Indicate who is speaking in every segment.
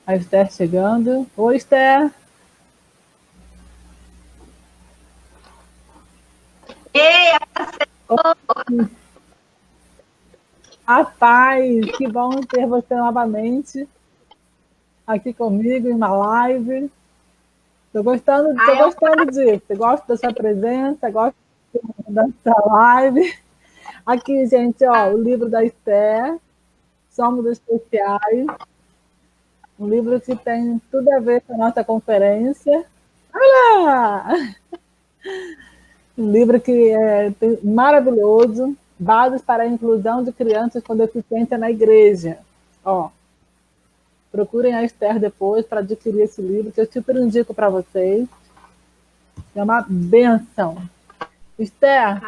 Speaker 1: A Esther chegando. Oi, Esther.
Speaker 2: Ei,
Speaker 1: A paz, que bom ter você novamente aqui comigo em uma live. Tô
Speaker 2: é um
Speaker 1: gostando disso. Gosto da sua presença, gosto da sua live. Aqui, gente, ó, o livro da Esther, Somos Especiais, um livro que tem tudo a ver com a nossa conferência. Olha! Um livro que é maravilhoso, Bases para a Inclusão de Crianças com Deficiência na Igreja. Ó, procurem a Esther depois para adquirir esse livro, que eu super indico para vocês. É uma benção. Esther,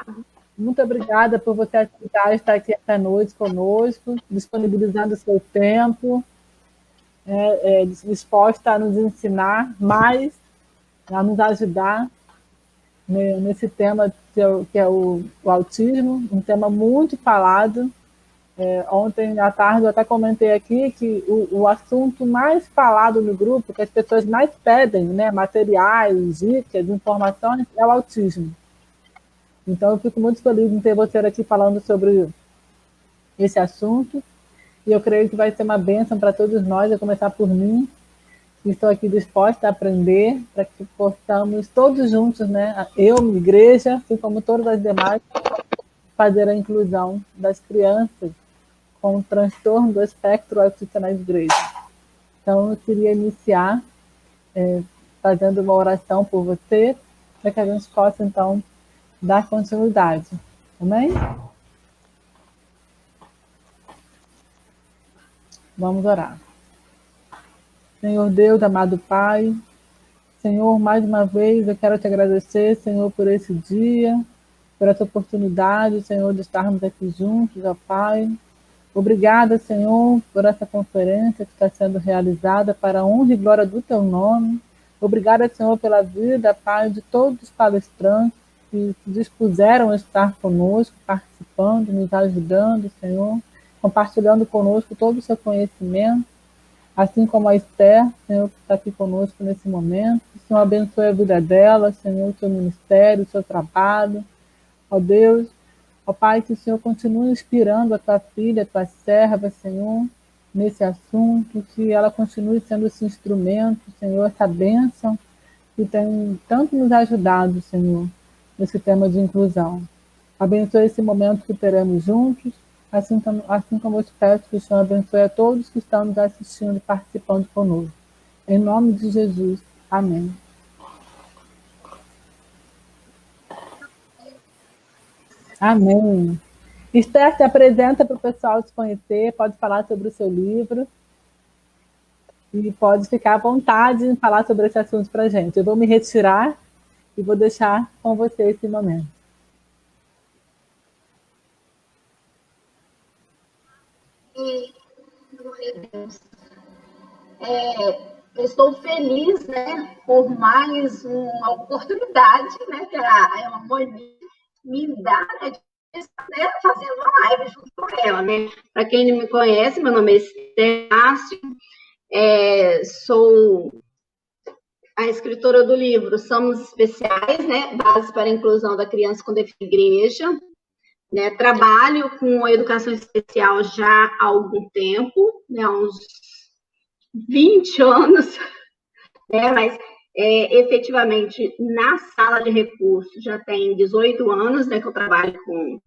Speaker 1: muito obrigada por você aceitar estar aqui esta noite conosco, disponibilizando o seu tempo, disposta a nos ensinar mais, a nos ajudar nesse tema que é o autismo, um tema muito falado. Ontem à tarde eu até comentei aqui que o assunto mais falado no grupo, que as pessoas mais pedem, né, materiais, dicas, informações, é o autismo. Então eu fico muito feliz em ter você aqui falando sobre esse assunto, e eu creio que vai ser uma bênção para todos nós, a começar por mim, que estou aqui disposta a aprender, para que possamos todos juntos, né, eu, igreja, assim como todas as demais, fazer a inclusão das crianças com transtorno do espectro autista na igreja. Então, eu queria iniciar fazendo uma oração por você, para que a gente possa, então, dar continuidade. Amém? Vamos orar. Senhor Deus, amado Pai, Senhor, mais uma vez eu quero te agradecer, Senhor, por esse dia, por essa oportunidade, Senhor, de estarmos aqui juntos, ó Pai. Obrigada, Senhor, por essa conferência que está sendo realizada para a honra e glória do Teu nome. Obrigada, Senhor, pela vida, Pai, de todos os palestrantes que se dispuseram a estar conosco, participando, nos ajudando, Senhor, compartilhando conosco todo o seu conhecimento, assim como a Esther, Senhor, que está aqui conosco nesse momento. Que o Senhor abençoe a vida dela, Senhor, o seu ministério, o seu trabalho. Ó Deus, ó Pai, que o Senhor continue inspirando a tua filha, a tua serva, Senhor, nesse assunto, que ela continue sendo esse instrumento, Senhor, essa bênção que tem tanto nos ajudado, Senhor, nesse tema de inclusão. Abençoe esse momento que teremos juntos, assim como eu te peço que o Senhor abençoe a todos que estão nos assistindo e participando conosco. Em nome de Jesus. Amém. Amém. Esther, se apresenta para o pessoal te conhecer, pode falar sobre o seu livro e pode ficar à vontade em falar sobre esse assunto para a gente. Eu vou me retirar e vou deixar com você esse momento.
Speaker 2: eu estou feliz, né, por mais uma oportunidade, né, que a Monique me dá, né, de fazer uma live junto com ela, né. Para quem não me conhece, meu nome é Esther Cássio, sou a escritora do livro Somos Especiais, né, Bases para a Inclusão da Criança com Deficiência na Igreja. Né, trabalho com educação especial já há algum tempo, né, há uns 20 anos, né, mas efetivamente na sala de recursos já tem 18 anos, né, que eu trabalho com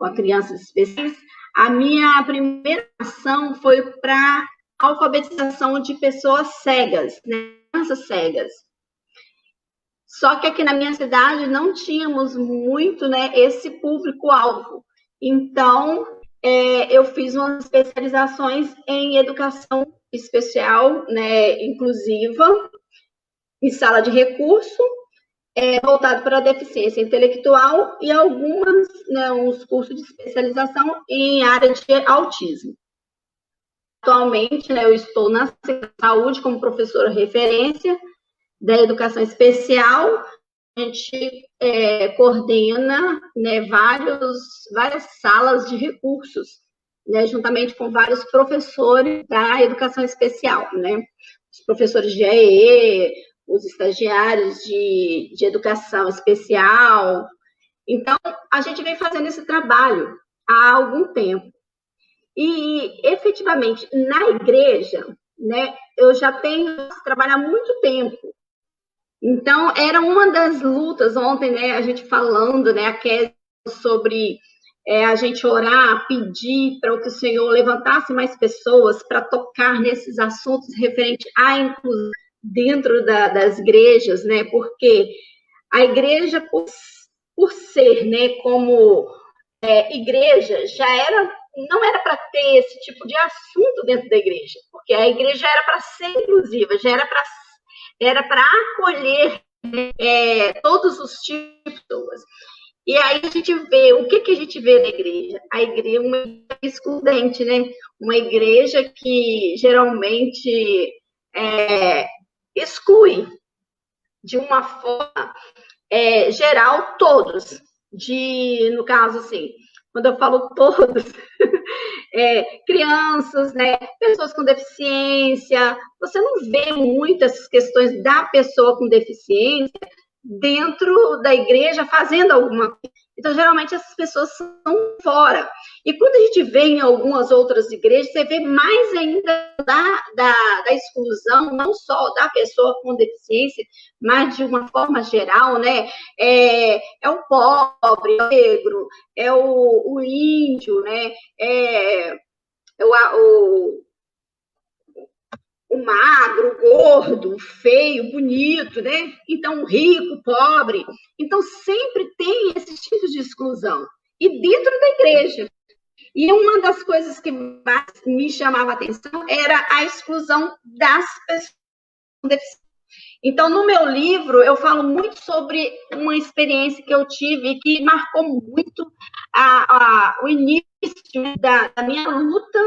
Speaker 2: a crianças especiais. A minha primeira ação foi para alfabetização de pessoas cegas, né, crianças cegas. Só que aqui na minha cidade não tínhamos muito, né, esse público-alvo. Então, eu fiz umas especializações em educação especial, né, inclusiva, em sala de recurso, voltado para a deficiência intelectual e algumas, né, uns cursos de especialização em área de autismo. Atualmente, né, eu estou na saúde como professora referência da educação especial. A gente coordena, né, várias salas de recursos, né, juntamente com vários professores da educação especial, né? Os professores de EE, os estagiários de educação especial. Então, a gente vem fazendo esse trabalho há algum tempo. E, efetivamente, na igreja, né, eu já tenho trabalhado há muito tempo. Então, era uma das lutas ontem, né, a gente falando, né, a Kézia, sobre a gente orar, pedir para que o Senhor levantasse mais pessoas para tocar nesses assuntos referentes à inclusão dentro das igrejas, né, porque a igreja, por ser, né, como igreja, não era para ter esse tipo de assunto dentro da igreja, porque a igreja era para ser inclusiva, já era para acolher todos os tipos de pessoas. E aí a gente vê, o que a gente vê na igreja? A igreja é uma igreja excludente, né? Uma igreja que geralmente exclui de uma forma geral todos. No caso, assim, quando eu falo todos, crianças, né, pessoas com deficiência, você não vê muitas questões da pessoa com deficiência dentro da igreja fazendo alguma coisa. Então, geralmente, essas pessoas são fora. E quando a gente vê em algumas outras igrejas, você vê mais ainda da exclusão, não só da pessoa com deficiência, mas de uma forma geral, né? É o pobre, é o negro, é o índio, né? O magro, o gordo, o feio, o bonito, né? Então, o rico, o pobre. Então, sempre tem esses tipos de exclusão. E dentro da igreja. E uma das coisas que mais me chamava a atenção era a exclusão das pessoas com deficiência. Então, no meu livro, eu falo muito sobre uma experiência que eu tive que marcou muito o início da minha luta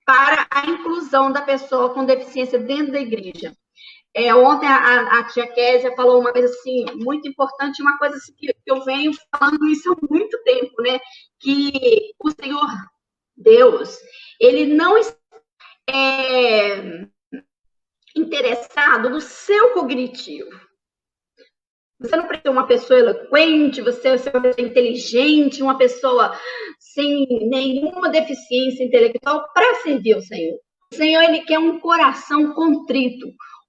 Speaker 2: para a inclusão da pessoa com deficiência dentro da igreja. Ontem a tia Kézia falou uma coisa assim, muito importante, uma coisa assim, que eu venho falando isso há muito tempo, né? Que o Senhor Deus, ele não está interessado no seu cognitivo. Você não precisa ser uma pessoa eloquente, você ser uma pessoa inteligente, uma pessoa sem nenhuma deficiência intelectual para servir ao Senhor. O Senhor, ele quer um coração contrito,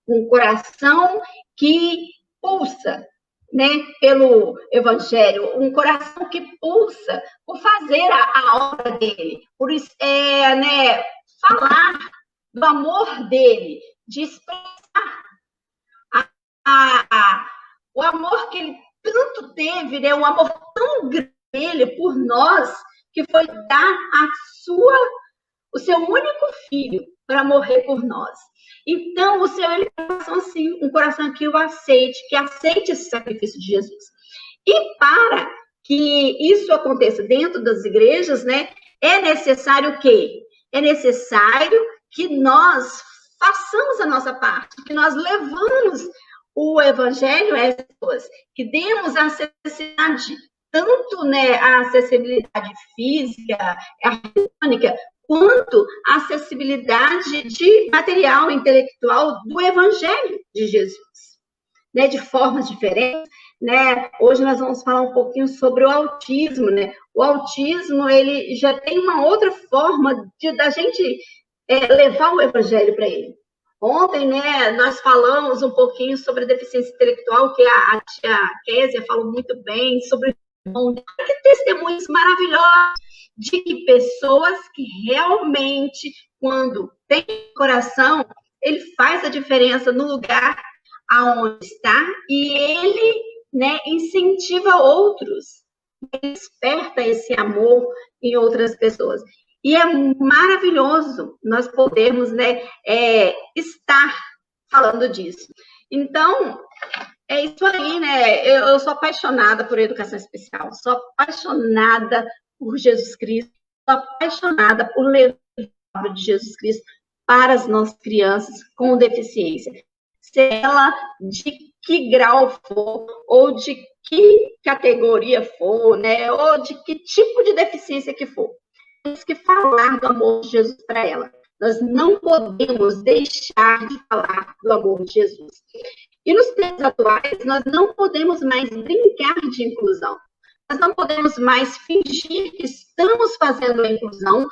Speaker 2: um coração que pulsa, né, pelo Evangelho, um coração que pulsa por fazer a obra dele, por né, falar do amor dele, de expressar o amor que ele tanto teve, né? Um amor tão grande dele por nós, que foi dar o seu único filho para morrer por nós. Então, o Senhor, ele tem um coração assim, um coração que aceite esse sacrifício de Jesus. E para que isso aconteça dentro das igrejas, né, é necessário o quê? É necessário que nós façamos a nossa parte, que nós levamos o evangelho a essas pessoas, que demos acessibilidade, tanto, né, a acessibilidade física, arquitetônica, quanto a acessibilidade de material intelectual do evangelho de Jesus, né, de formas diferentes, né? Hoje nós vamos falar um pouquinho sobre o autismo, né? O autismo, ele já tem uma outra forma da gente levar o evangelho para ele. Ontem, né, nós falamos um pouquinho sobre a deficiência intelectual, que a tia Kézia falou muito bem, sobre que testemunhos maravilhosos de que pessoas que realmente, quando tem coração, ele faz a diferença no lugar aonde está e ele, né, incentiva outros, desperta esse amor em outras pessoas. E é maravilhoso nós podermos, né, estar falando disso. Então, é isso aí, né? Eu sou apaixonada por educação especial, sou apaixonada por Jesus Cristo, sou apaixonada por levar a palavra de Jesus Cristo para as nossas crianças com deficiência. Seja ela de que grau for, ou de que categoria for, né? Ou de que tipo de deficiência que for. temos que falar do amor de Jesus para ela. Nós não podemos deixar de falar do amor de Jesus. E nos tempos atuais, nós não podemos mais brincar de inclusão. Nós não podemos mais fingir que estamos fazendo a inclusão,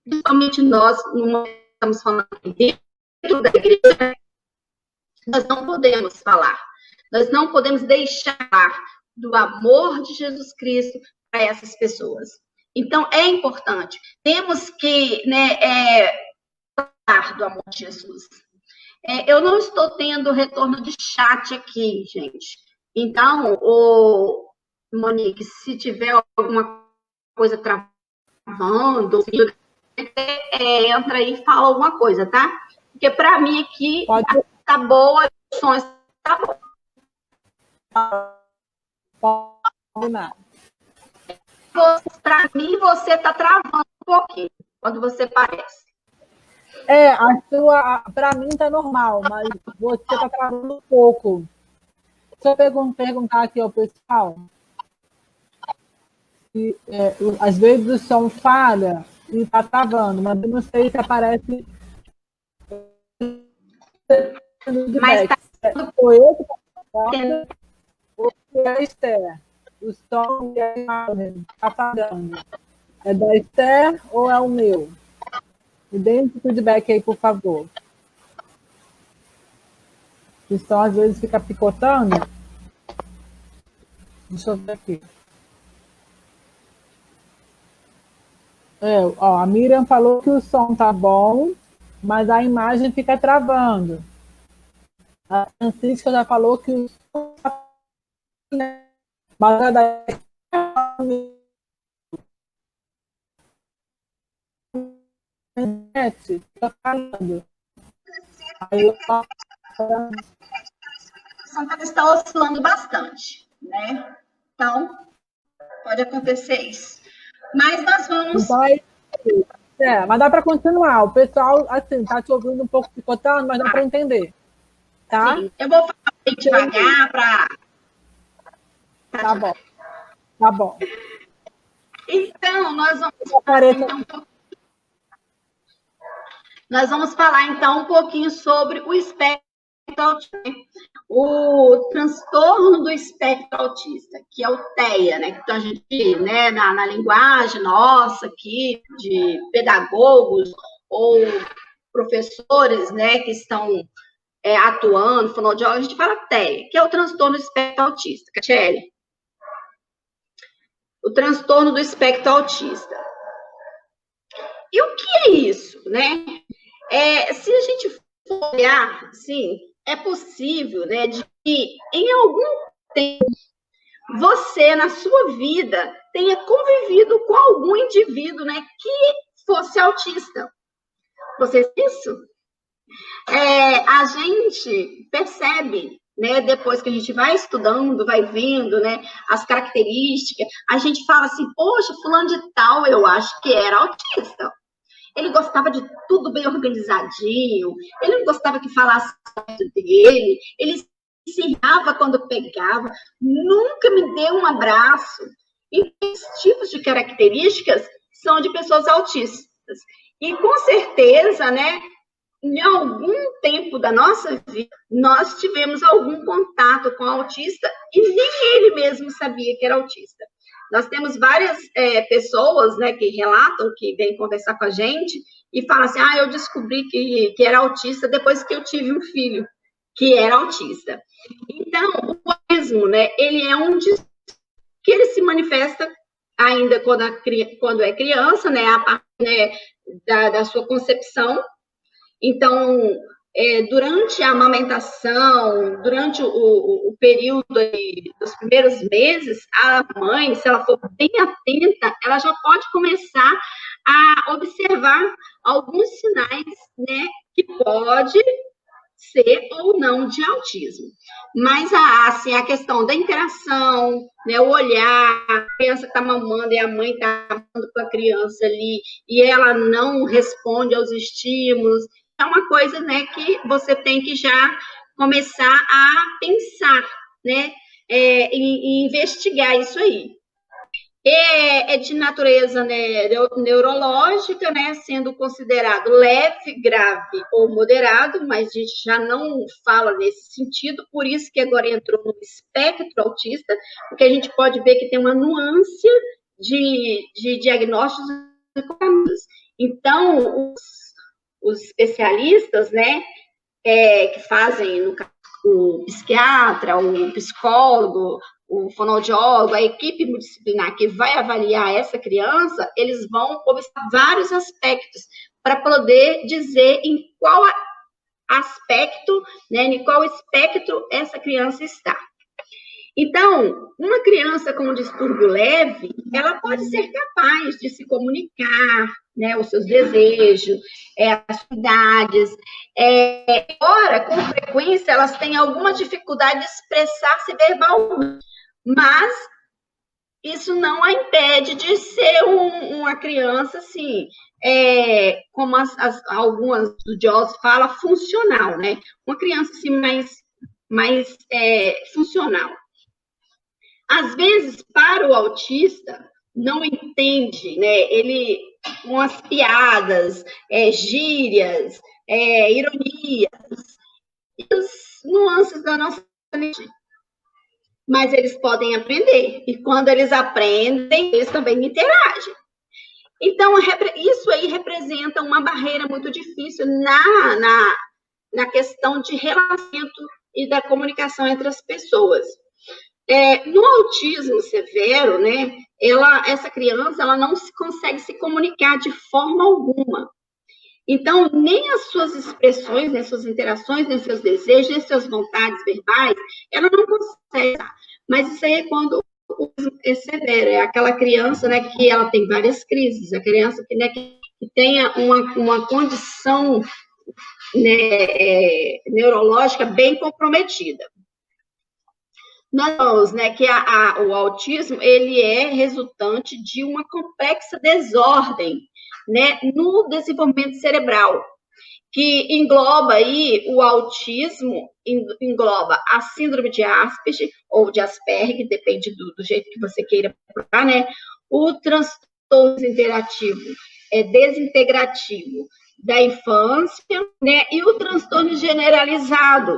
Speaker 2: principalmente nós, no estamos falando dentro da igreja, nós não podemos falar. Nós não podemos deixar do amor de Jesus Cristo para essas pessoas. Então, é importante. Temos que falar do amor de Jesus. Eu não estou tendo retorno de chat aqui, gente. Então, Monique, se tiver alguma coisa travando, entra aí e fala alguma coisa, tá? Porque para mim aqui tá boa, o som está bom. Para mim, você está travando um pouquinho, quando você parece.
Speaker 1: Para mim tá normal, mas você está travando um pouco. Deixa eu perguntar aqui ao pessoal. Às vezes o som falha e está travando, mas eu não sei se aparece.
Speaker 2: Mas tá...
Speaker 1: Foi eu que está ou é a Esther? O som e a imagem está falhando. É da Esther ou é o meu? Me dê um feedback aí, por favor. O som às vezes fica picotando. Deixa eu ver aqui. A Miriam falou que o som tá bom, mas a imagem fica travando. A Francisca já falou que o som tá... Mas a da... Tá falando.
Speaker 2: Está oscilando bastante, né? Então, pode acontecer isso. Mas nós vamos...
Speaker 1: Então, mas dá para continuar. O pessoal, assim, tá te ouvindo um pouco picotando, mas dá para entender. Tá?
Speaker 2: Sim. Eu vou falar bem devagar para...
Speaker 1: Tá bom. Tá bom.
Speaker 2: Então, nós vamos falar, então, um pouquinho sobre o espectro autista, o transtorno do espectro autista, que é o TEA, né? Então, a gente, né, na linguagem nossa aqui, de pedagogos ou professores, né, que estão atuando, fonoaudiólogos, a gente fala TEA, que é o transtorno do espectro autista. Catiele? O transtorno do espectro autista. E o que é isso, né? Se a gente for olhar, assim, é possível, né, de que em algum tempo você, na sua vida, tenha convivido com algum indivíduo, né, que fosse autista. Você isso? A gente percebe, né, depois que a gente vai estudando, vai vendo, né, as características, a gente fala assim, poxa, fulano de tal, eu acho que era autista. Ele gostava de tudo bem organizadinho, ele não gostava que falasse dele, ele se irritava quando pegava, nunca me deu um abraço. E esses tipos de características são de pessoas autistas. E com certeza, né, em algum tempo da nossa vida, nós tivemos algum contato com o autista e nem ele mesmo sabia que era autista. Nós temos várias pessoas, né, que relatam, que vêm conversar com a gente e falam assim, eu descobri que era autista depois que eu tive um filho que era autista. Então, o autismo, né, ele é que ele se manifesta ainda quando é criança, né, a partir, né, da sua concepção. Então, durante a amamentação, durante o período dos primeiros meses, a mãe, se ela for bem atenta, ela já pode começar a observar alguns sinais, né, que pode ser ou não de autismo. Mas, assim, a questão da interação, né, o olhar, a criança está mamando e a mãe está mamando com a criança ali, e ela não responde aos estímulos, é uma coisa, né, que você tem que já começar a pensar, né, e investigar isso aí. É de natureza, né, neurológica, né, sendo considerado leve, grave ou moderado, mas a gente já não fala nesse sentido, por isso que agora entrou no espectro autista, porque a gente pode ver que tem uma nuance de diagnósticos e caminhos. Então, os especialistas, né, que fazem, no caso, o psiquiatra, o psicólogo, o fonoaudiólogo, a equipe multidisciplinar que vai avaliar essa criança, eles vão observar vários aspectos para poder dizer em qual aspecto, né, em qual espectro essa criança está. Então, uma criança com um distúrbio leve, ela pode ser capaz de se comunicar, né, os seus desejos, as atividades. Ora, com frequência, elas têm alguma dificuldade de expressar-se verbalmente, mas isso não a impede de ser uma criança, assim, como algumas estudiosos falam, funcional, né? Uma criança, assim, mais funcional. Às vezes, para o autista, não entende, né? Ele, umas piadas, gírias, ironias, e as nuances da nossa mente. Mas eles podem aprender, e quando eles aprendem, eles também interagem. Então, isso aí representa uma barreira muito difícil na questão de relacionamento e da comunicação entre as pessoas. No autismo severo, né, essa criança ela não consegue se comunicar de forma alguma. Então, nem as suas expressões, nem suas interações, nem seus desejos, nem suas vontades verbais, ela não consegue. Mas isso aí é quando o autismo é severo, é aquela criança, né, que ela tem várias crises, a criança que, né, que tenha uma condição, né, neurológica bem comprometida. Nós, né, que o autismo ele é resultante de uma complexa desordem, né, no desenvolvimento cerebral, que engloba aí o autismo, engloba a síndrome de Asperger ou de Asperger, depende do jeito que você queira procurar, né, o transtorno interativo desintegrativo da infância, né, e o transtorno generalizado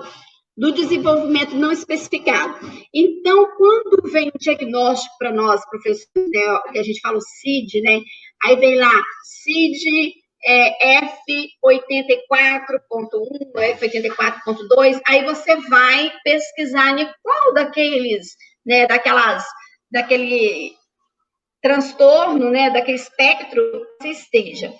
Speaker 2: do desenvolvimento não especificado. Então, quando vem o diagnóstico para nós, professores, né, que a gente fala o CID, né, aí vem lá, CID F84.1, F84.2, aí você vai pesquisar em qual daqueles, né, daquele transtorno, né, daquele espectro você esteja.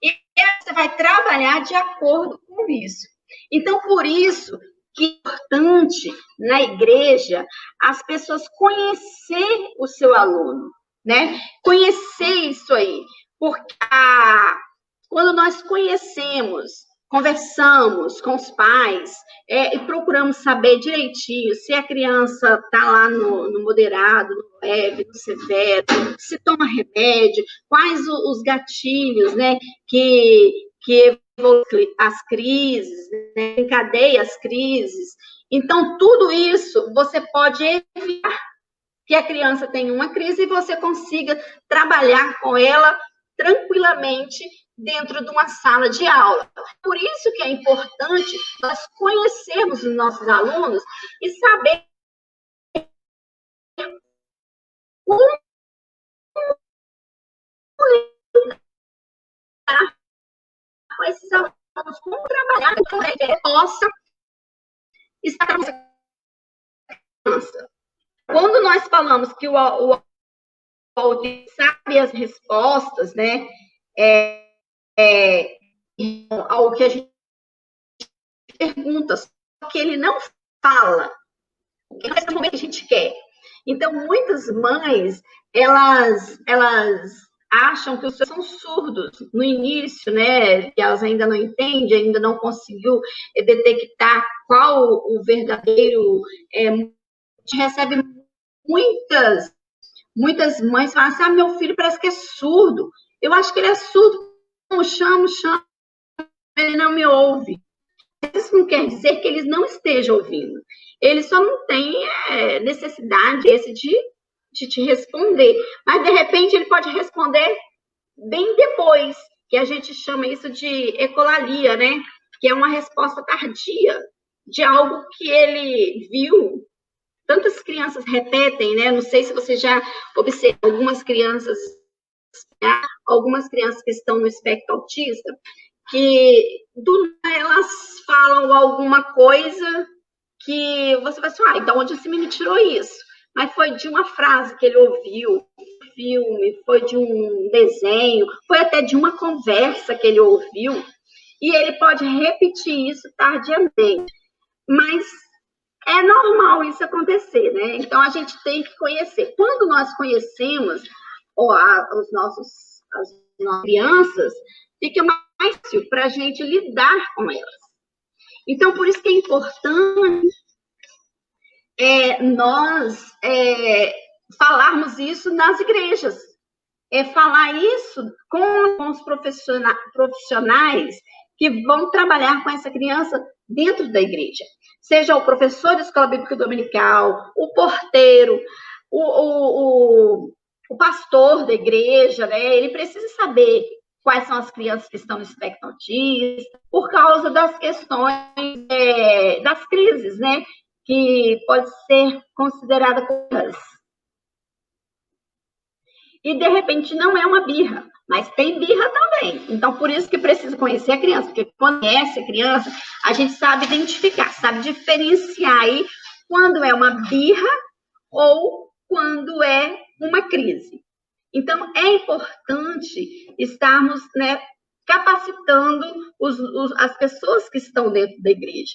Speaker 2: E você vai trabalhar de acordo com isso. Então, por isso que é importante na igreja as pessoas conhecer o seu aluno, né? Conhecer isso aí, porque quando nós conhecemos, conversamos com os pais e procuramos saber direitinho se a criança está lá no moderado, no leve, no severo, se toma remédio, quais os gatilhos, né, que as crises, né, encadeia as crises. Então, tudo isso você pode evitar que a criança tenha uma crise e você consiga trabalhar com ela tranquilamente dentro de uma sala de aula. Por isso que é importante nós conhecermos os nossos alunos e saber como com esses alunos, como trabalhar com ele possa estar com essa criança. Quando nós falamos que o autista sabe as respostas, né, ao que a gente pergunta, só que ele não fala, porque nesse momento a gente quer. Então, muitas mães, elas acham que os seus são surdos no início, né, que elas ainda não entendem, ainda não conseguiu detectar qual o verdadeiro... A gente recebe muitas mães falam assim, meu filho parece que é surdo. Eu acho que ele é surdo. Eu chamo, ele não me ouve. Isso não quer dizer que eles não estejam ouvindo. Ele só não tem necessidade de de te responder, mas de repente ele pode responder bem depois, que a gente chama isso de ecolalia, né? Que é uma resposta tardia de algo que ele viu. Tantas crianças repetem, né? Não sei se você já observou algumas crianças que estão no espectro autista, que do nada elas falam alguma coisa que você vai falar, então onde esse menino tirou isso? Mas foi de uma frase que ele ouviu, filme, foi de um desenho, foi até de uma conversa que ele ouviu, e ele pode repetir isso tardiamente. Mas é normal isso acontecer, né? Então a gente tem que conhecer. Quando nós conhecemos as nossas crianças, fica mais fácil para a gente lidar com elas. Então, por isso que é importante nós falarmos isso nas igrejas. Falar isso com os profissionais que vão trabalhar com essa criança dentro da igreja. Seja o professor de escola bíblica dominical, o porteiro, o pastor da igreja, né? Ele precisa saber quais são as crianças que estão no espectro autista, por causa das questões das crises, né? Que pode ser considerada como e, de repente, não é uma birra, mas tem birra também. Então, por isso que precisa conhecer a criança, porque quando conhece a criança, a gente sabe identificar, sabe diferenciar aí quando é uma birra ou quando é uma crise. Então, é importante estarmos, né, capacitando as pessoas que estão dentro da igreja.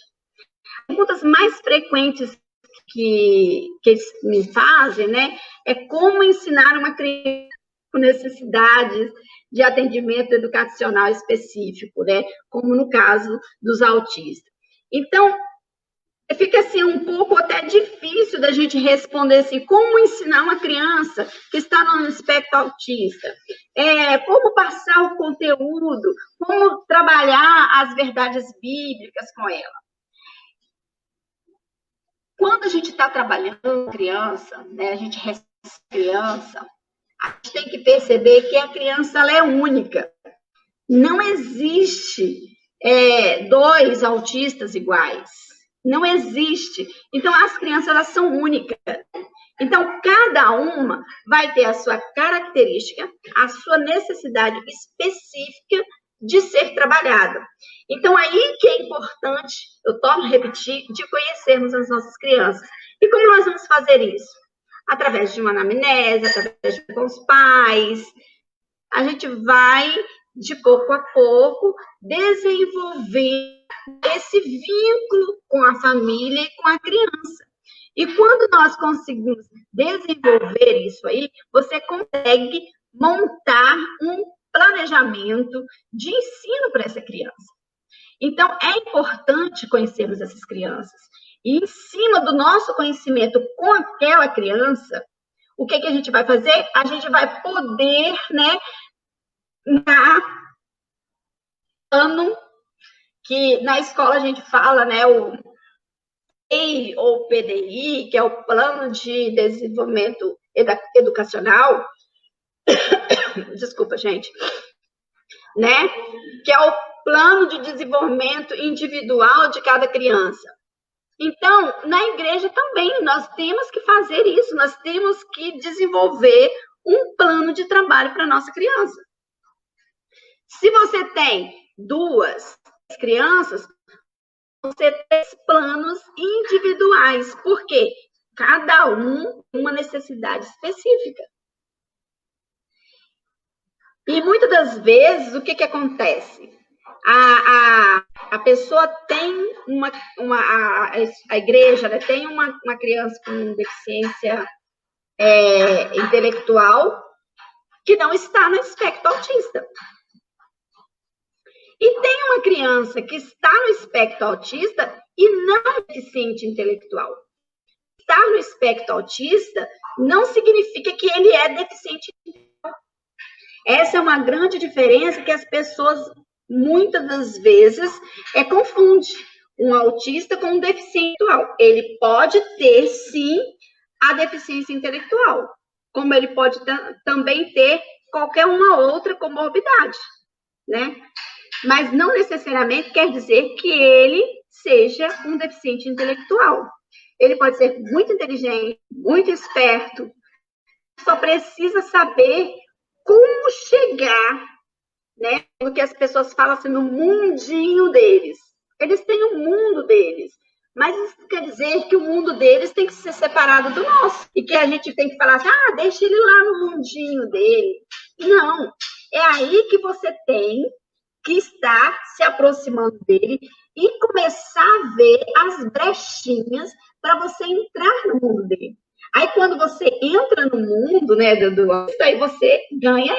Speaker 2: As perguntas mais frequentes que eles me fazem, né, é como ensinar uma criança com necessidades de atendimento educacional específico, né, como no caso dos autistas. Então, fica assim um pouco até difícil da gente responder assim, como ensinar uma criança que está no espectro autista, como passar o conteúdo, como trabalhar as verdades bíblicas com ela. Quando a gente está trabalhando com criança, né, a gente recebe criança, a gente tem que perceber que a criança ela é única. Não existe dois autistas iguais. Não existe. Então, as crianças elas são únicas. Então, cada uma vai ter a sua característica, a sua necessidade específica de ser trabalhada. Então, aí que é importante, eu torno a repetir, de conhecermos as nossas crianças. E como nós vamos fazer isso? Através de uma anamnese, através de com os pais. A gente vai, de pouco a pouco, desenvolver esse vínculo com a família e com a criança. E quando nós conseguimos desenvolver isso aí, você consegue montar um planejamento de ensino para essa criança. Então, é importante conhecermos essas crianças. E em cima do nosso conhecimento com aquela criança, o que a gente vai fazer? A gente vai poder, né, dar plano, que na escola a gente fala, né, o PEI ou PDI, que é o Plano de Desenvolvimento Educacional, desculpa, gente, né, que é o Plano de Desenvolvimento Individual de cada criança. Então, na igreja também, nós temos que fazer isso, nós temos que desenvolver um plano de trabalho para a nossa criança. Se você tem 2 crianças, você tem planos individuais, porque cada um tem uma necessidade específica. E muitas das vezes, o que acontece? A pessoa tem a igreja, né, tem uma criança com deficiência intelectual que não está no espectro autista. E tem uma criança que está no espectro autista e não é deficiente intelectual. Estar no espectro autista não significa que ele é deficiente intelectual. Essa é uma grande diferença que as pessoas, muitas das vezes, confundem um autista com um deficiente intelectual. Ele pode ter, sim, a deficiência intelectual, como ele pode também ter qualquer uma outra comorbidade, né? Mas não necessariamente quer dizer que ele seja um deficiente intelectual. Ele pode ser muito inteligente, muito esperto, só precisa saber como chegar, né, no que as pessoas falam assim, no mundinho deles. Eles têm um mundo deles, mas isso quer dizer que o mundo deles tem que ser separado do nosso, e que a gente tem que falar assim, deixa ele lá no mundinho dele. Não, é aí que você tem que estar se aproximando dele e começar a ver as brechinhas para você entrar no mundo dele. Aí, quando você entra no mundo, né, aí você ganha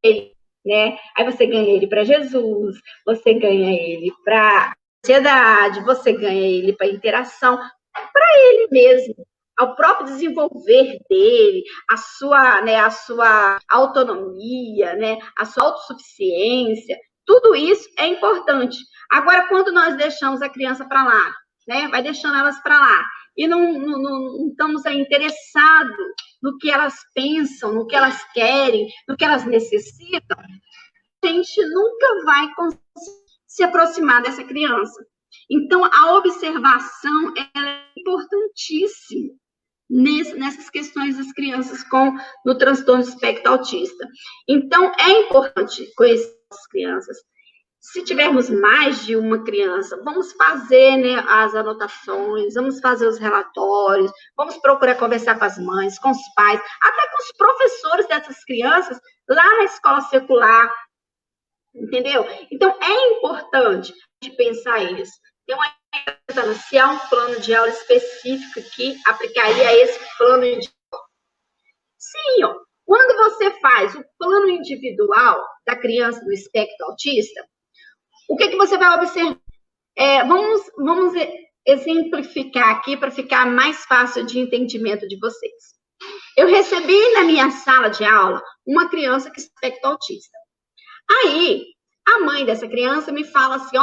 Speaker 2: ele, né? Aí você ganha ele para Jesus, você ganha ele para sociedade, você ganha ele para interação, para ele mesmo, ao próprio desenvolver dele, a sua autonomia, né, a sua autossuficiência. Tudo isso é importante. Agora, quando nós deixamos a criança para lá, né, vai deixando elas para lá, e não estamos interessados no que elas pensam, no que elas querem, no que elas necessitam, a gente nunca vai conseguir se aproximar dessa criança. Então, a observação é importantíssima nessas questões das crianças no transtorno do espectro autista. Então, é importante conhecer as crianças. Se tivermos mais de uma criança, vamos fazer, né, as anotações, vamos fazer os relatórios, vamos procurar conversar com as mães, com os pais, até com os professores dessas crianças lá na escola secular, entendeu? Então, é importante pensar isso. Tem uma se há um plano de aula específico que aplicaria esse plano de aula. Sim, ó, quando você faz o plano individual da criança do espectro autista, o que você vai observar? Vamos exemplificar aqui para ficar mais fácil de entendimento de vocês. Eu recebi na minha sala de aula uma criança que é espectro autista. Aí, a mãe dessa criança me fala assim,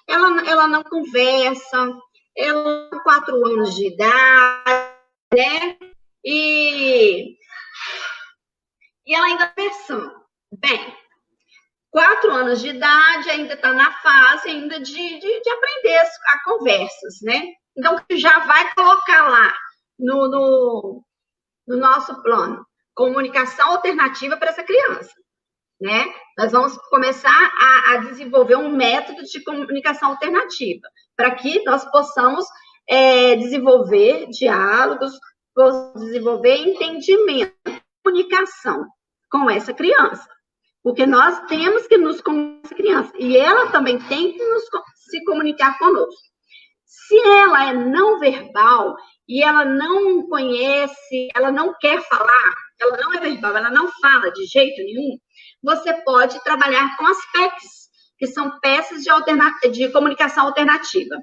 Speaker 2: ela não conversa, ela tem 4 anos de idade, né? E ela ainda está pensando, bem, 4 anos de idade, ainda está na fase ainda de aprender a conversas, né? Então, já vai colocar lá no nosso plano, comunicação alternativa para essa criança, né? Nós vamos começar a desenvolver um método de comunicação alternativa, para que nós possamos desenvolver diálogos, desenvolver entendimento, comunicação com essa criança. Porque nós temos que nos comunicar com essa criança, e ela também tem que se comunicar conosco. Se ela é não verbal, e ela não conhece, ela não quer falar, ela não é verbal, ela não fala de jeito nenhum, você pode trabalhar com as PECs, que são peças de comunicação alternativa.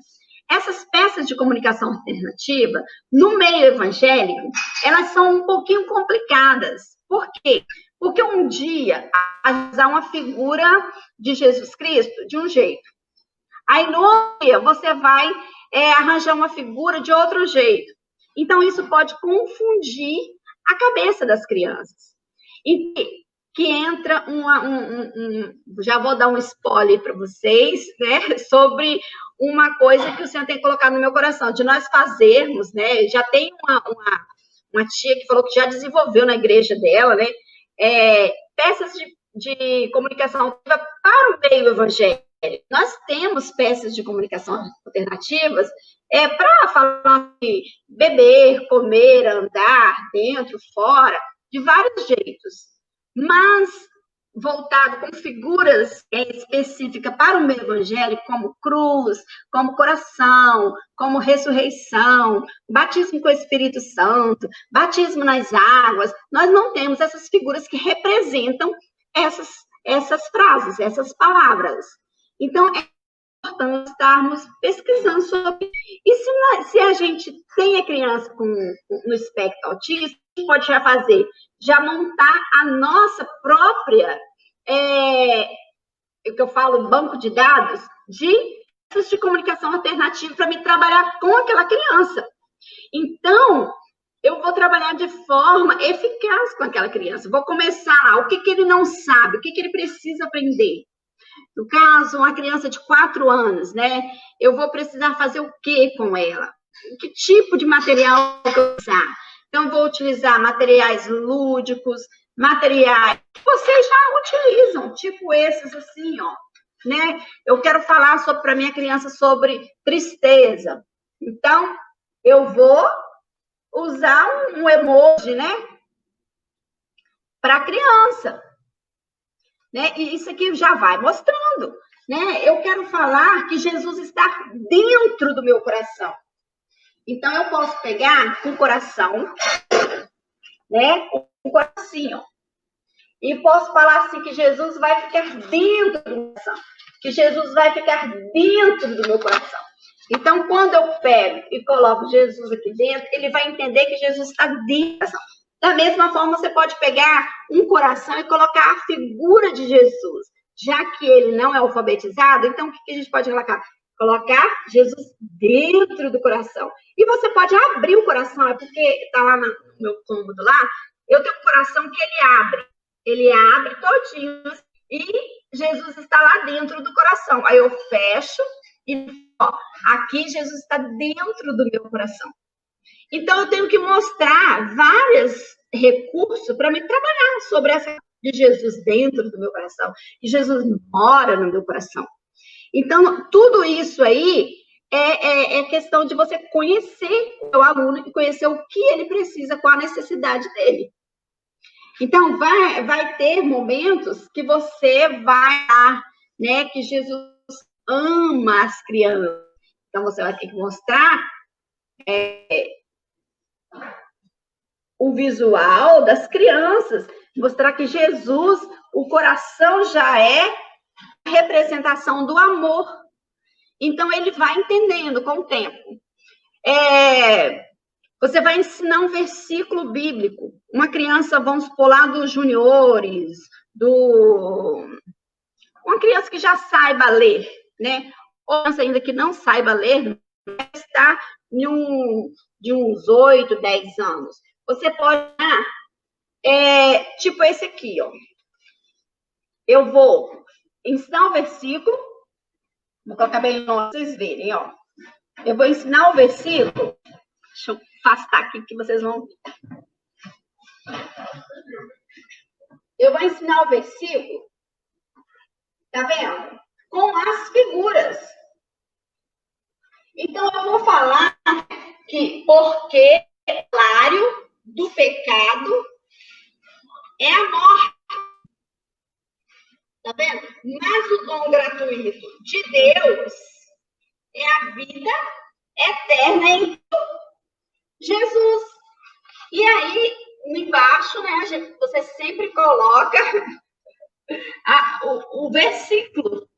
Speaker 2: Essas peças de comunicação alternativa, no meio evangélico, elas são um pouquinho complicadas. Por quê? Porque um dia há uma figura de Jesus Cristo de um jeito. Aí no outro dia você vai arranjar uma figura de outro jeito. Então isso pode confundir a cabeça das crianças. E que entra já vou dar um spoiler para vocês, né, sobre uma coisa que o Senhor tem colocado no meu coração, de nós fazermos, né, já tem uma tia que falou que já desenvolveu na igreja dela, né, peças de comunicação para o meio evangélico. Nós temos peças de comunicação alternativas para falar de beber, comer, andar, dentro, fora, de vários jeitos. Mas voltado com figuras específicas para o meio evangélico, como cruz, como coração, como ressurreição, batismo com o Espírito Santo, batismo nas águas. Nós não temos essas figuras que representam essas frases, essas palavras. Então, é importante estarmos pesquisando sobre. E se a gente tem a criança no espectro autista, a gente pode já montar a nossa própria, o que eu falo, banco de dados de comunicação alternativa para me trabalhar com aquela criança. Então, eu vou trabalhar de forma eficaz com aquela criança. Vou começar lá, o que ele não sabe, o que ele precisa aprender. No caso, uma criança de 4 anos, né? Eu vou precisar fazer o que com ela? Que tipo de material eu vou usar? Então, vou utilizar materiais lúdicos, materiais que vocês já utilizam, tipo esses assim, ó, né? Eu quero falar para minha criança sobre tristeza. Então, eu vou usar um emoji, né? Para a criança. Né? E isso aqui já vai mostrando. Né? Eu quero falar que Jesus está dentro do meu coração. Então, eu posso pegar um coração, né? Um coração. E posso falar assim, que Jesus vai ficar dentro do meu coração. Que Jesus vai ficar dentro do meu coração. Então, quando eu pego e coloco Jesus aqui dentro, ele vai entender que Jesus está dentro do coração. Da mesma forma, você pode pegar um coração e colocar a figura de Jesus. Já que ele não é alfabetizado, então o que a gente pode colocar? Colocar Jesus dentro do coração. E você pode abrir o coração, é porque está lá no meu cômodo lá, eu tenho um coração que ele abre. Ele abre todinho e Jesus está lá dentro do coração. Aí eu fecho e, ó, aqui Jesus está dentro do meu coração. Então, eu tenho que mostrar vários recursos para me trabalhar sobre essa de Jesus dentro do meu coração. E Jesus mora no meu coração. Então, tudo isso aí é questão de você conhecer o seu aluno e conhecer o que ele precisa, qual a necessidade dele. Então, vai ter momentos que você vai, né, que Jesus ama as crianças. Então, você vai ter que mostrar o visual das crianças, mostrar que Jesus, o coração já é a representação do amor. Então, ele vai entendendo com o tempo. Você vai ensinar um versículo bíblico. Uma criança, vamos supor lá dos juniores, uma criança que já saiba ler, né? Ou criança ainda que não saiba ler, está de uns 8, 10 anos. Você pode, tipo esse aqui, ó. Eu vou ensinar o versículo, vou colocar bem longe para vocês verem, ó. Eu vou ensinar o versículo, deixa eu afastar aqui que vocês vão ver. Eu vou ensinar o versículo, tá vendo? Com as figuras. Então, eu vou falar que porque o salário do pecado é a morte. Tá vendo? Mas o dom gratuito de Deus é a vida eterna em Jesus. E aí, embaixo, né, você sempre coloca o versículo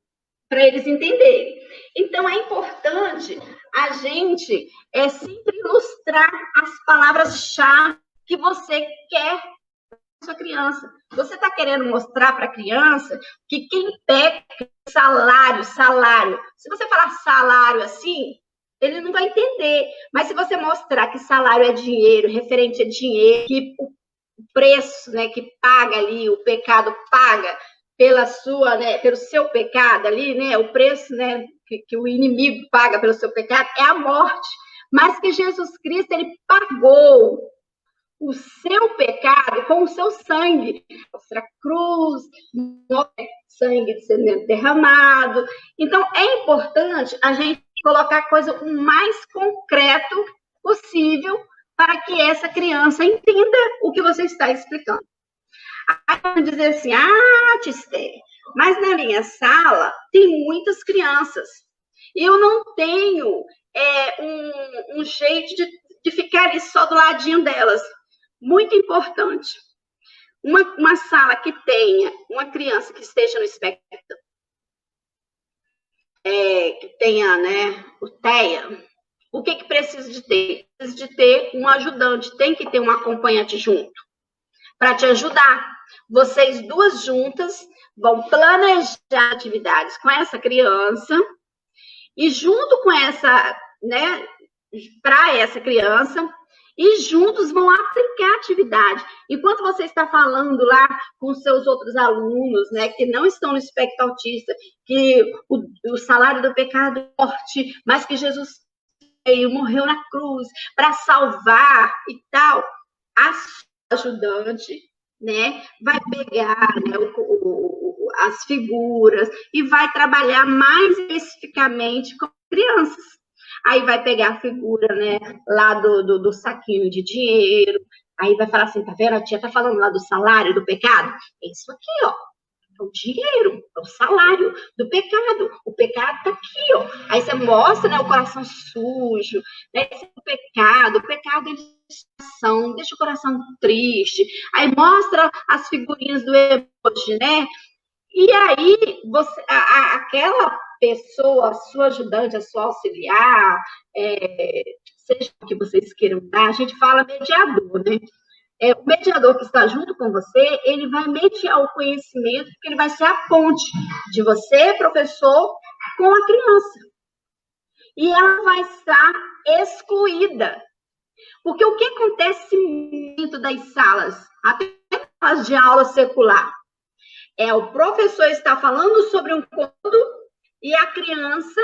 Speaker 2: para eles entenderem. Então, é importante a gente sempre ilustrar as palavras-chave que você quer para sua criança. Você está querendo mostrar para a criança que quem pega salário, se você falar salário assim, ele não vai entender. Mas se você mostrar que salário é dinheiro, referente a dinheiro, que o preço, né, que paga ali, o pecado paga pela sua, né, pelo seu pecado ali, né, o preço, né, que o inimigo paga pelo seu pecado é a morte, mas que Jesus Cristo, ele pagou o seu pecado com o seu sangue, a cruz, sangue sendo derramado. Então, é importante a gente colocar a coisa o mais concreto possível para que essa criança entenda o que você está explicando. Aí vão dizer assim, Tisté, mas na minha sala tem muitas crianças. E eu não tenho um jeito de ficar ali só do ladinho delas. Muito importante. Uma sala que tenha uma criança que esteja no espectro, que tenha, né, o TEA, o que precisa de ter? Precisa de ter um ajudante, tem que ter um acompanhante junto, para te ajudar. Vocês duas juntas vão planejar atividades com essa criança e junto com essa, né, para essa criança, e juntos vão aplicar a atividade. Enquanto você está falando lá com seus outros alunos, né, que não estão no espectro autista, que o salário do pecado é morte, mas que Jesus veio, morreu na cruz para salvar e tal, a sua ajudante, né, vai pegar, né, as figuras e vai trabalhar mais especificamente com crianças. Aí vai pegar a figura, né, lá do saquinho de dinheiro, aí vai falar assim, tá vendo? A tia tá falando lá do salário, do pecado. É isso aqui, ó. É o dinheiro, é o salário do pecado. O pecado tá aqui, ó. Aí você mostra, né, o coração sujo, né, o pecado deixa o coração triste. Aí mostra as figurinhas do emoji, né? E aí, aquela pessoa, a sua ajudante, a sua auxiliar, seja o que vocês queiram dar, a gente fala mediador, né? O mediador que está junto com você, ele vai mediar o conhecimento, porque ele vai ser a ponte de você, professor, com a criança. E ela vai estar excluída. Porque o que acontece dentro das salas, até as de aula secular? O professor está falando sobre um conto e a criança,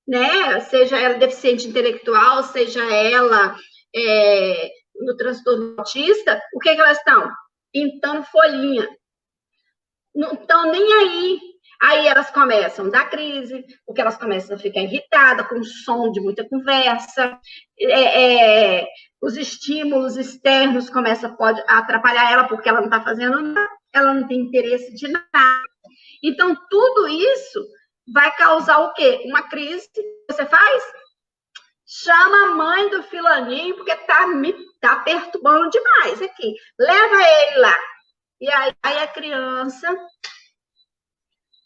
Speaker 2: né, seja ela deficiente intelectual, seja ela no transtorno autista, o que elas estão? Pintando folhinha. Não estão nem aí. Aí elas começam a dar crise, porque elas começam a ficar irritadas com o som de muita conversa, os estímulos externos pode atrapalhar ela, porque ela não está fazendo nada, ela não tem interesse de nada. Então, tudo isso vai causar o quê? Uma crise. O que você faz? Chama a mãe do filaninho, porque tá perturbando demais aqui. Leva ele lá. E aí a criança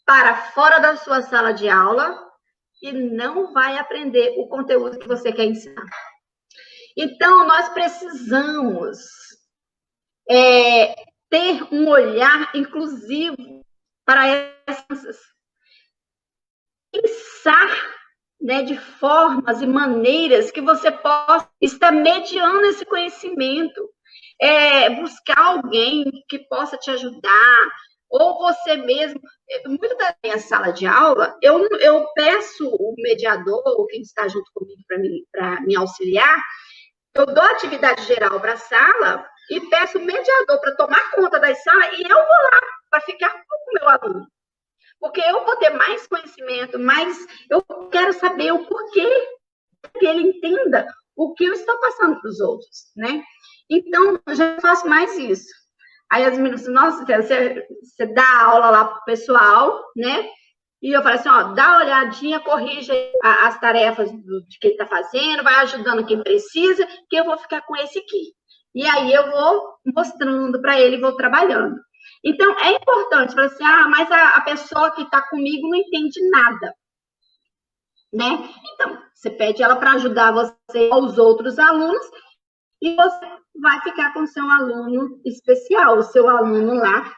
Speaker 2: para fora da sua sala de aula e não vai aprender o conteúdo que você quer ensinar. Então, nós precisamos ter um olhar inclusivo para essas. Pensar, né, de formas e maneiras que você possa estar mediando esse conhecimento. Buscar alguém que possa te ajudar, ou você mesmo. Muito da minha sala de aula, eu peço o mediador, ou quem está junto comigo para me auxiliar, eu dou atividade geral para a sala e peço o mediador para tomar conta da sala e eu vou lá para ficar com o meu aluno. Porque eu vou ter mais conhecimento, eu quero saber o porquê, que ele entenda o que eu estou passando para os outros, né? Então, eu já faço mais isso. Aí as meninas dizem, nossa, você dá aula lá para o pessoal, né? E eu falo assim, ó, dá uma olhadinha, corrige as tarefas de que ele está fazendo, vai ajudando quem precisa, que eu vou ficar com esse aqui. E aí eu vou mostrando para ele, vou trabalhando. Então, é importante, falar assim, mas a pessoa que está comigo não entende nada, né? Então, você pede ela para ajudar você aos outros alunos e você vai ficar com o seu aluno especial, o seu aluno lá,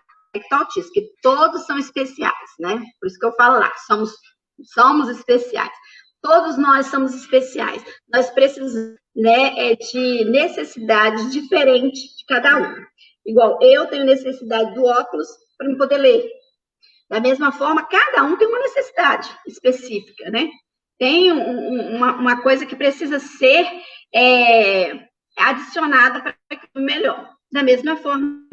Speaker 2: autista, que todos são especiais, né? Por isso que eu falo lá, somos especiais. Todos nós somos especiais. Nós precisamos, né, de necessidades diferentes de cada um. Igual, eu tenho necessidade do óculos para me poder ler. Da mesma forma, cada um tem uma necessidade específica, né? Tem uma coisa que precisa ser adicionada para que melhor. Da mesma forma,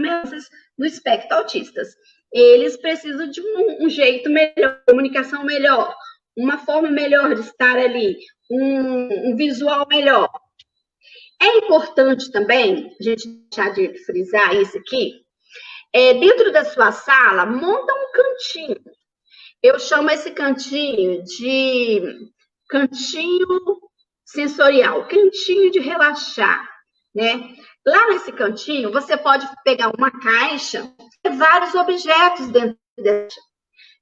Speaker 2: no espectro autistas. Eles precisam de um jeito melhor, comunicação melhor, uma forma melhor de estar ali, um visual melhor. É importante também, a gente deixar de frisar isso aqui, dentro da sua sala, monta um cantinho. Eu chamo esse cantinho de cantinho sensorial, cantinho de relaxar, né? Lá nesse cantinho, você pode pegar uma caixa e vários objetos dentro dela,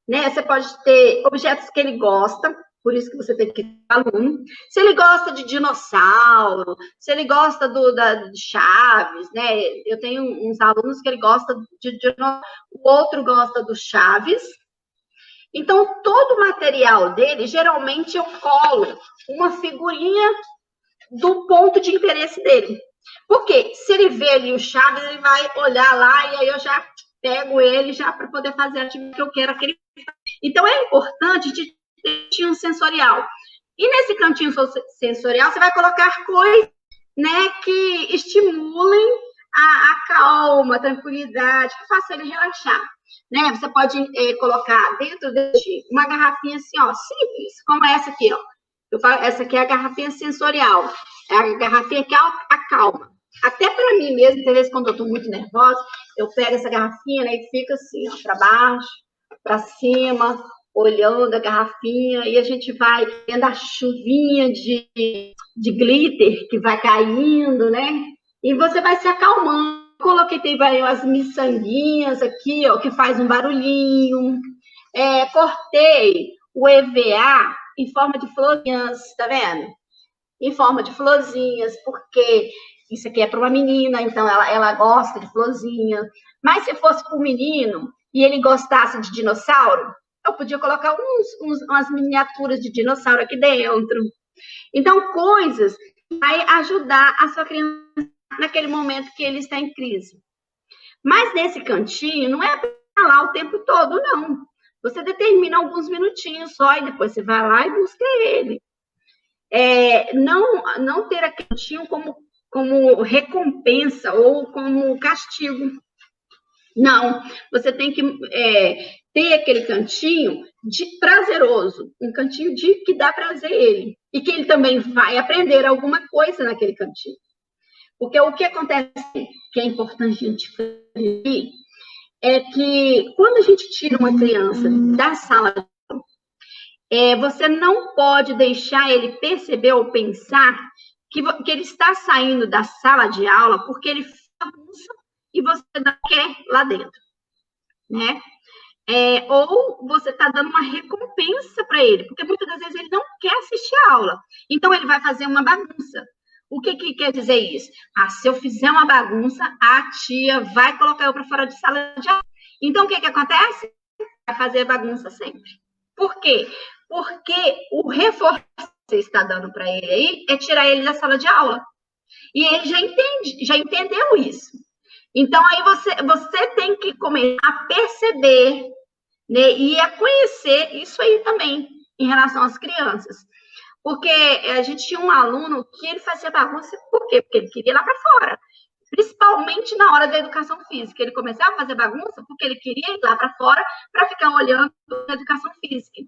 Speaker 2: né? Você pode ter objetos que ele gosta, por isso que você tem que ter aluno. Se ele gosta de dinossauro, se ele gosta de Chaves, né? Eu tenho uns alunos que ele gosta de dinossauro, o outro gosta do Chaves. Então, todo o material dele, geralmente eu colo uma figurinha do ponto de interesse dele. Porque se ele vê ali o Chaves, ele vai olhar lá e aí eu já pego ele já para poder fazer a atividade que eu quero. Então, é importante de ter cantinho sensorial. E nesse cantinho sensorial, você vai colocar coisas, né, que estimulem a calma, a tranquilidade, que façam ele relaxar. Né? Você pode colocar dentro de uma garrafinha assim, ó, simples, como essa aqui, ó. Essa aqui é a garrafinha sensorial. É a garrafinha que acalma. Até para mim mesmo, às vezes, quando eu estou muito nervosa, eu pego essa garrafinha, né, e fico assim, ó, para baixo, para cima, olhando a garrafinha, e a gente vai vendo a chuvinha de glitter que vai caindo, né? E você vai se acalmando. Coloquei as miçanguinhas aqui, ó, que faz um barulhinho. Cortei o EVA em forma de florzinhas, tá vendo? Em forma de florzinhas, porque isso aqui é para uma menina, então ela gosta de florzinha. Mas se fosse para um menino e ele gostasse de dinossauro, eu podia colocar umas miniaturas de dinossauro aqui dentro. Então, coisas que vai ajudar a sua criança naquele momento que ele está em crise. Mas nesse cantinho, não é para lá o tempo todo, não. Você determina alguns minutinhos só e depois você vai lá e busca ele. Não ter aquele cantinho como recompensa ou como castigo. Não, você tem que ter aquele cantinho de prazeroso, um cantinho que dá prazer a ele, e que ele também vai aprender alguma coisa naquele cantinho. Porque o que acontece, que é importante a gente fazer, é que quando a gente tira uma criança da sala, você não pode deixar ele perceber ou pensar que ele está saindo da sala de aula porque ele bagunça e você não quer lá dentro, né? Ou você está dando uma recompensa para ele, porque muitas das vezes ele não quer assistir a aula, então ele vai fazer uma bagunça. O que quer dizer isso? Se eu fizer uma bagunça, a tia vai colocar eu para fora de sala de aula. Então, o que acontece? Vai fazer bagunça sempre. Por quê? Porque o reforço que você está dando para ele aí é tirar ele da sala de aula. E ele já entendeu isso. Então, aí você tem que começar a perceber, né, e a conhecer isso aí também, em relação às crianças. Porque a gente tinha um aluno que ele fazia bagunça, por quê? Porque ele queria ir lá para fora. Principalmente na hora da educação física. Ele começava a fazer bagunça porque ele queria ir lá para fora para ficar olhando a educação física.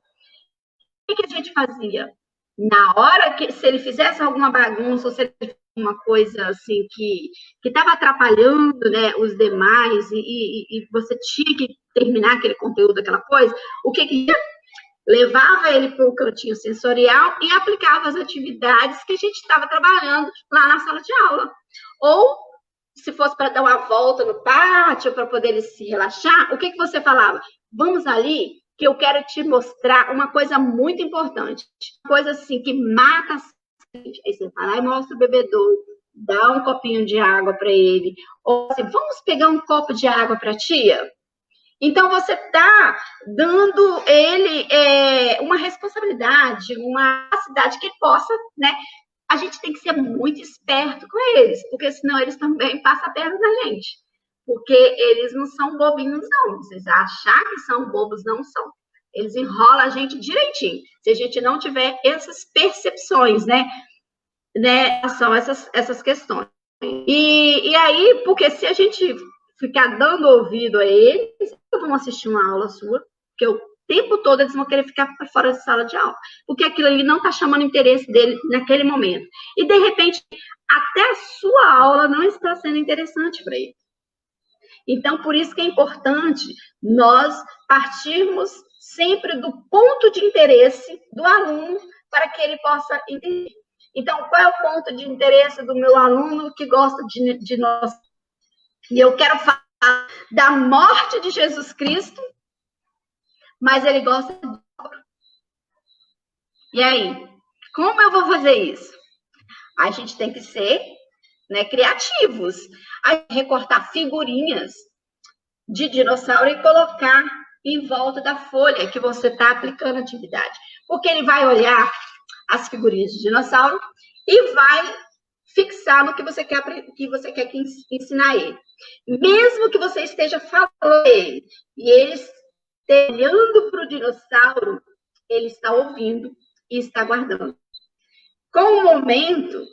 Speaker 2: O que a gente fazia? Na hora que, se ele fizesse alguma bagunça, ou se ele fizesse uma coisa assim que estava atrapalhando, né, os demais, e você tinha que terminar aquele conteúdo, aquela coisa, o que ia? Levava ele para o cantinho sensorial e aplicava as atividades que a gente estava trabalhando lá na sala de aula. Ou, se fosse para dar uma volta no pátio, para poder ele se relaxar, o que você falava? Vamos ali, que eu quero te mostrar uma coisa muito importante. Uma coisa assim, que mata a sede. Aí você vai lá e mostra o bebedouro, dá um copinho de água para ele. Ou assim, vamos pegar um copo de água para a tia? Então, você está dando ele uma responsabilidade, uma capacidade que ele possa, né? A gente tem que ser muito esperto com eles, porque senão eles também passam a perna na gente. Porque eles não são bobinhos, não. Vocês achar que são bobos, não são. Eles enrolam a gente direitinho. Se a gente não tiver essas percepções, né? São essas questões. E aí, porque se a gente ficar dando ouvido a eles, vão assistir uma aula sua, porque o tempo todo eles vão querer ficar fora de sala de aula, porque aquilo ali não está chamando o interesse dele naquele momento. E, de repente, até a sua aula não está sendo interessante para ele. Então, por isso que é importante nós partirmos sempre do ponto de interesse do aluno para que ele possa entender. Então, qual é o ponto de interesse do meu aluno que gosta de nós? E eu quero falar da morte de Jesus Cristo, mas ele gosta de obra. E aí? Como eu vou fazer isso? A gente tem que ser, né, criativos. A recortar figurinhas de dinossauro e colocar em volta da folha que você está aplicando a atividade. Porque ele vai olhar as figurinhas de dinossauro e vai fixar no que você quer ensinar ele. Mesmo que você esteja falando ele, e ele esteja olhando para o dinossauro, ele está ouvindo e está guardando. Com o momento,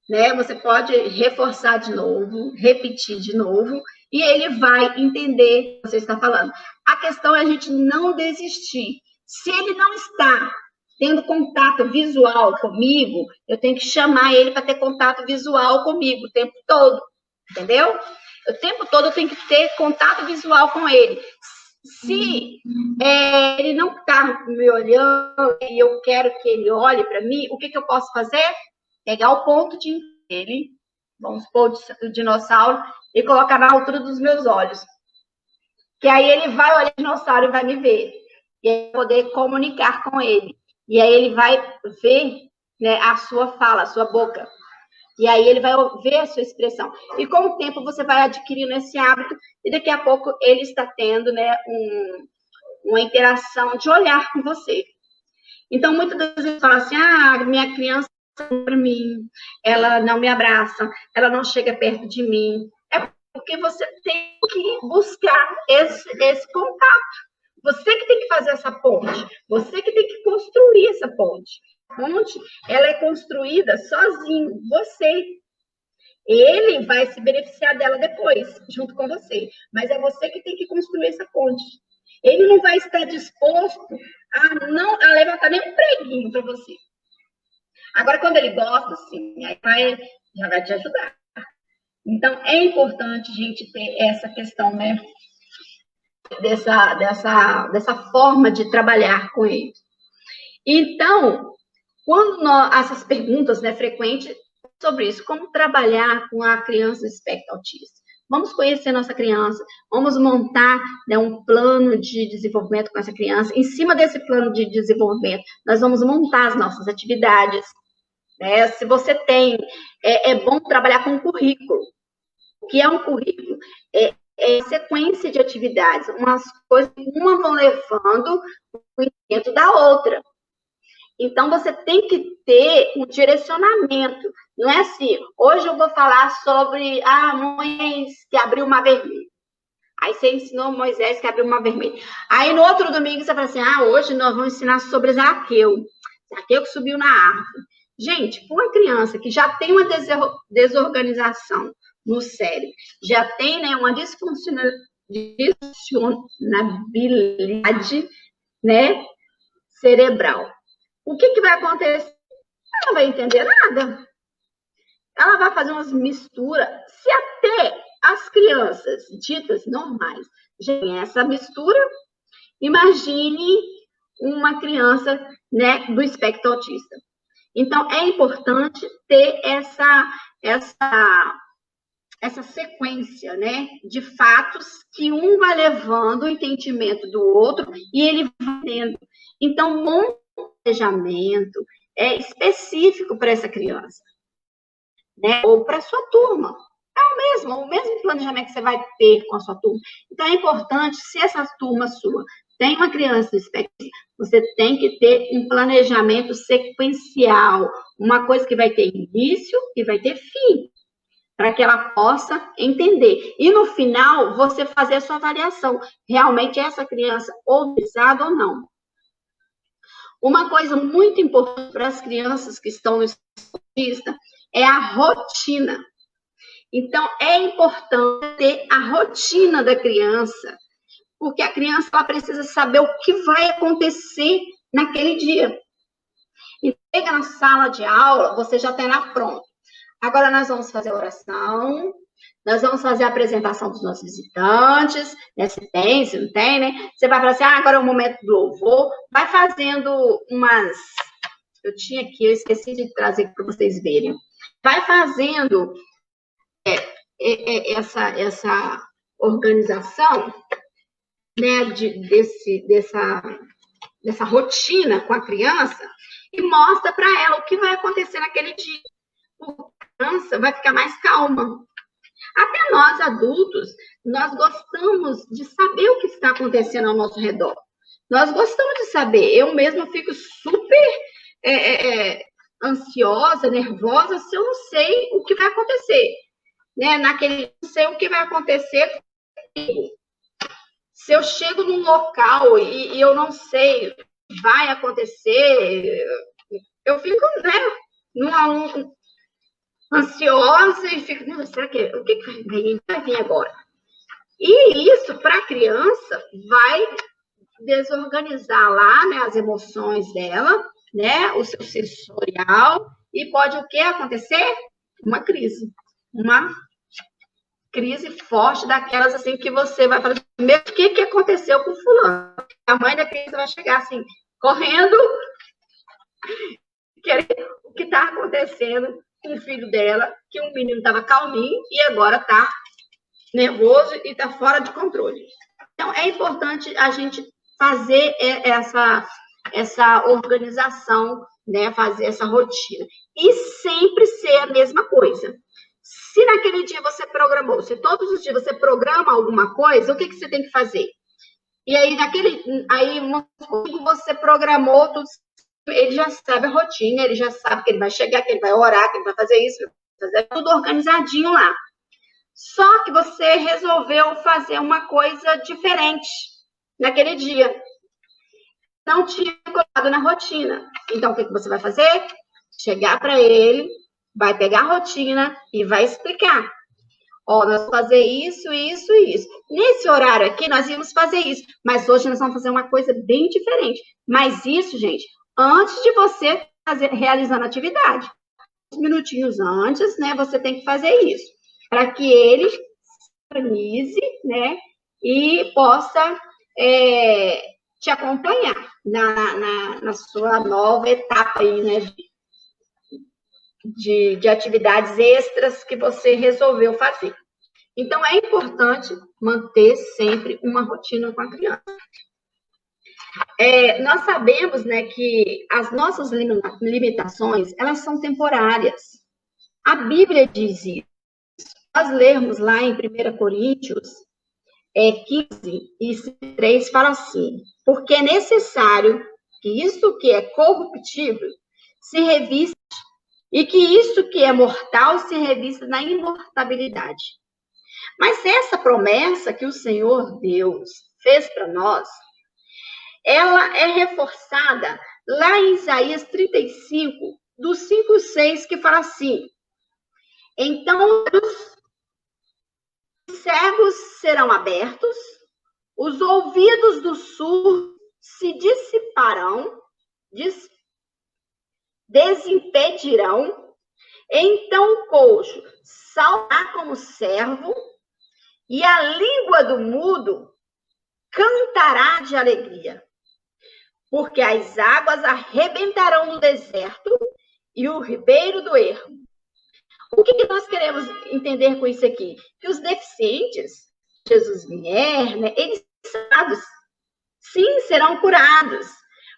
Speaker 2: né, você pode reforçar de novo, repetir de novo, e ele vai entender o que você está falando. A questão é a gente não desistir. Se ele não está tendo contato visual comigo, eu tenho que chamar ele para ter contato visual comigo o tempo todo, entendeu? O tempo todo eu tenho que ter contato visual com ele. Se ele não está me olhando e eu quero que ele olhe para mim, o que eu posso fazer? Pegar o ponto de ele, vamos supor, o dinossauro, e colocar na altura dos meus olhos. Que aí ele vai olhar o dinossauro e vai me ver. E aí poder comunicar com ele. E aí ele vai ver, né, a sua fala, a sua boca. E aí ele vai ver a sua expressão. E com o tempo você vai adquirindo esse hábito e daqui a pouco ele está tendo, né, uma interação de olhar com você. Então, muitas vezes fala assim, minha criança para mim, ela não me abraça, ela não chega perto de mim. É porque você tem que buscar esse contato. Você que tem que fazer essa ponte. Você que tem que construir essa ponte. A ponte, ela é construída sozinho, você. Ele vai se beneficiar dela depois, junto com você. Mas é você que tem que construir essa ponte. Ele não vai estar disposto a levantar nem um preguinho para você. Agora, quando ele gosta, sim, aí já vai te ajudar. Então, é importante a gente ter essa questão, né? Dessa forma de trabalhar com ele. Então, quando essas perguntas, né, frequentes sobre isso, como trabalhar com a criança espectro autista? Vamos conhecer nossa criança, vamos montar, né, um plano de desenvolvimento com essa criança. Em cima desse plano de desenvolvimento, nós vamos montar as nossas atividades. Né? Se você tem, é bom trabalhar com um currículo. O que é um currículo? É sequência de atividades, umas coisas que uma vão levando o conhecimento da outra. Então, você tem que ter um direcionamento. Não é assim, hoje eu vou falar sobre Moisés que abriu o mar vermelho. Aí você ensinou Moisés que abriu o mar vermelho. Aí no outro domingo você fala assim, hoje nós vamos ensinar sobre Zaqueu. Zaqueu que subiu na árvore. Gente, para uma criança que já tem uma desorganização no cérebro, já tem, né, uma disfuncionalidade, né, cerebral. O que vai acontecer? Ela não vai entender nada. Ela vai fazer umas misturas. Se até as crianças ditas normais já têm essa mistura, imagine uma criança, né, do espectro autista. Então, é importante ter essa sequência, né, de fatos que um vai levando o entendimento do outro e ele vai tendo. Então, um planejamento específico para essa criança, né, ou para a sua turma. É o mesmo planejamento que você vai ter com a sua turma. Então, é importante, se essa turma sua tem uma criança específica, você tem que ter um planejamento sequencial, uma coisa que vai ter início e vai ter fim, para que ela possa entender. E no final, você fazer a sua avaliação. Realmente essa criança autizada ou não. Uma coisa muito importante para as crianças que estão no autista é a rotina. Então, é importante ter a rotina da criança, porque a criança ela precisa saber o que vai acontecer naquele dia. E chega na sala de aula, você já tem lá pronto. Agora nós vamos fazer a oração, nós vamos fazer a apresentação dos nossos visitantes, né? Se tem, se não tem, né? Você vai falar assim, agora é o momento do louvor, vai fazendo umas... Eu tinha aqui, eu esqueci de trazer para vocês verem. Vai fazendo essa organização, né, dessa rotina com a criança e mostra para ela o que vai acontecer naquele dia. A criança vai ficar mais calma. Até nós, adultos, nós gostamos de saber o que está acontecendo ao nosso redor. Nós gostamos de saber. Eu mesma fico super ansiosa, nervosa, se eu não sei o que vai acontecer, né? Não sei o que vai acontecer comigo. Se eu chego num local e eu não sei, vai acontecer, eu fico, né, ansiosa e fico, será que o que vai vir agora? E isso, para a criança, vai desorganizar lá, né, as emoções dela, né, o seu sensorial, e pode o que acontecer? Uma crise forte, daquelas assim que você vai falar, o que aconteceu com fulano? A mãe da criança vai chegar assim, correndo, querendo o que está acontecendo com o filho dela, que um menino estava calminho e agora está nervoso e está fora de controle. Então, é importante a gente fazer essa organização, né? Fazer essa rotina. E sempre ser a mesma coisa. Se naquele dia você programou, se todos os dias você programa alguma coisa, o que você tem que fazer? E aí, você programou tudo, ele já sabe a rotina, ele já sabe que ele vai chegar, que ele vai orar, que ele vai fazer isso, vai fazer tudo organizadinho lá. Só que você resolveu fazer uma coisa diferente naquele dia. Não tinha colocado na rotina. Então, o que você vai fazer? Chegar para ele, vai pegar a rotina e vai explicar. Ó, nós vamos fazer isso, isso e isso. Nesse horário aqui, nós íamos fazer isso. Mas hoje nós vamos fazer uma coisa bem diferente. Mas isso, gente, antes de você realizando a atividade. Uns minutinhos antes, né, você tem que fazer isso. Para que ele se organize, né, e possa te acompanhar na sua nova etapa aí, né, de atividades extras que você resolveu fazer. Então, é importante manter sempre uma rotina com a criança. Nós sabemos, né, que as nossas limitações, elas são temporárias. A Bíblia diz isso. Nós lermos lá em 1 Coríntios 15 e 3, fala assim: porque é necessário que isso que é corruptível se revista e que isso que é mortal se revista na imortabilidade. Mas essa promessa que o Senhor Deus fez para nós, ela é reforçada lá em Isaías 35, do 5 e 6, que fala assim: então os cegos serão abertos, os ouvidos do surdo se dissiparão, desimpedirão, então o coxo saltará como servo, e a língua do mudo cantará de alegria, porque as águas arrebentarão no deserto e o ribeiro do ermo. O que nós queremos entender com isso aqui? Que os deficientes, Jesus vier, né, eles sim, serão curados.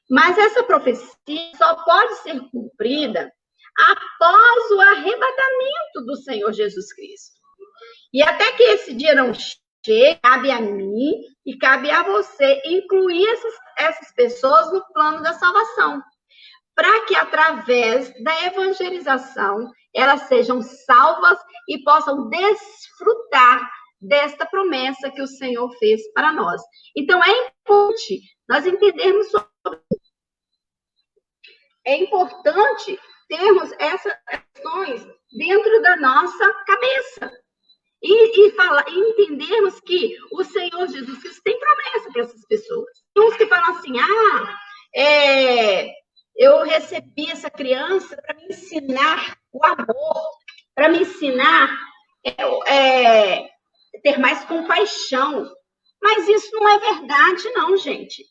Speaker 2: Mas essa profecia só pode ser cumprida após o arrebatamento do Senhor Jesus Cristo. E até que esse dia não chegue, cabe a mim e cabe a você incluir essas pessoas no plano da salvação, para que através da evangelização elas sejam salvas e possam desfrutar desta promessa que o Senhor fez para nós. Então, é importante nós entendermos sobre isso. É importante termos essas questões dentro da nossa cabeça. E entendermos que o Senhor Jesus Cristo tem promessa para essas pessoas. Tem uns que falam assim, eu recebi essa criança para me ensinar o amor, para me ensinar ter mais compaixão. Mas isso não é verdade, não, gente.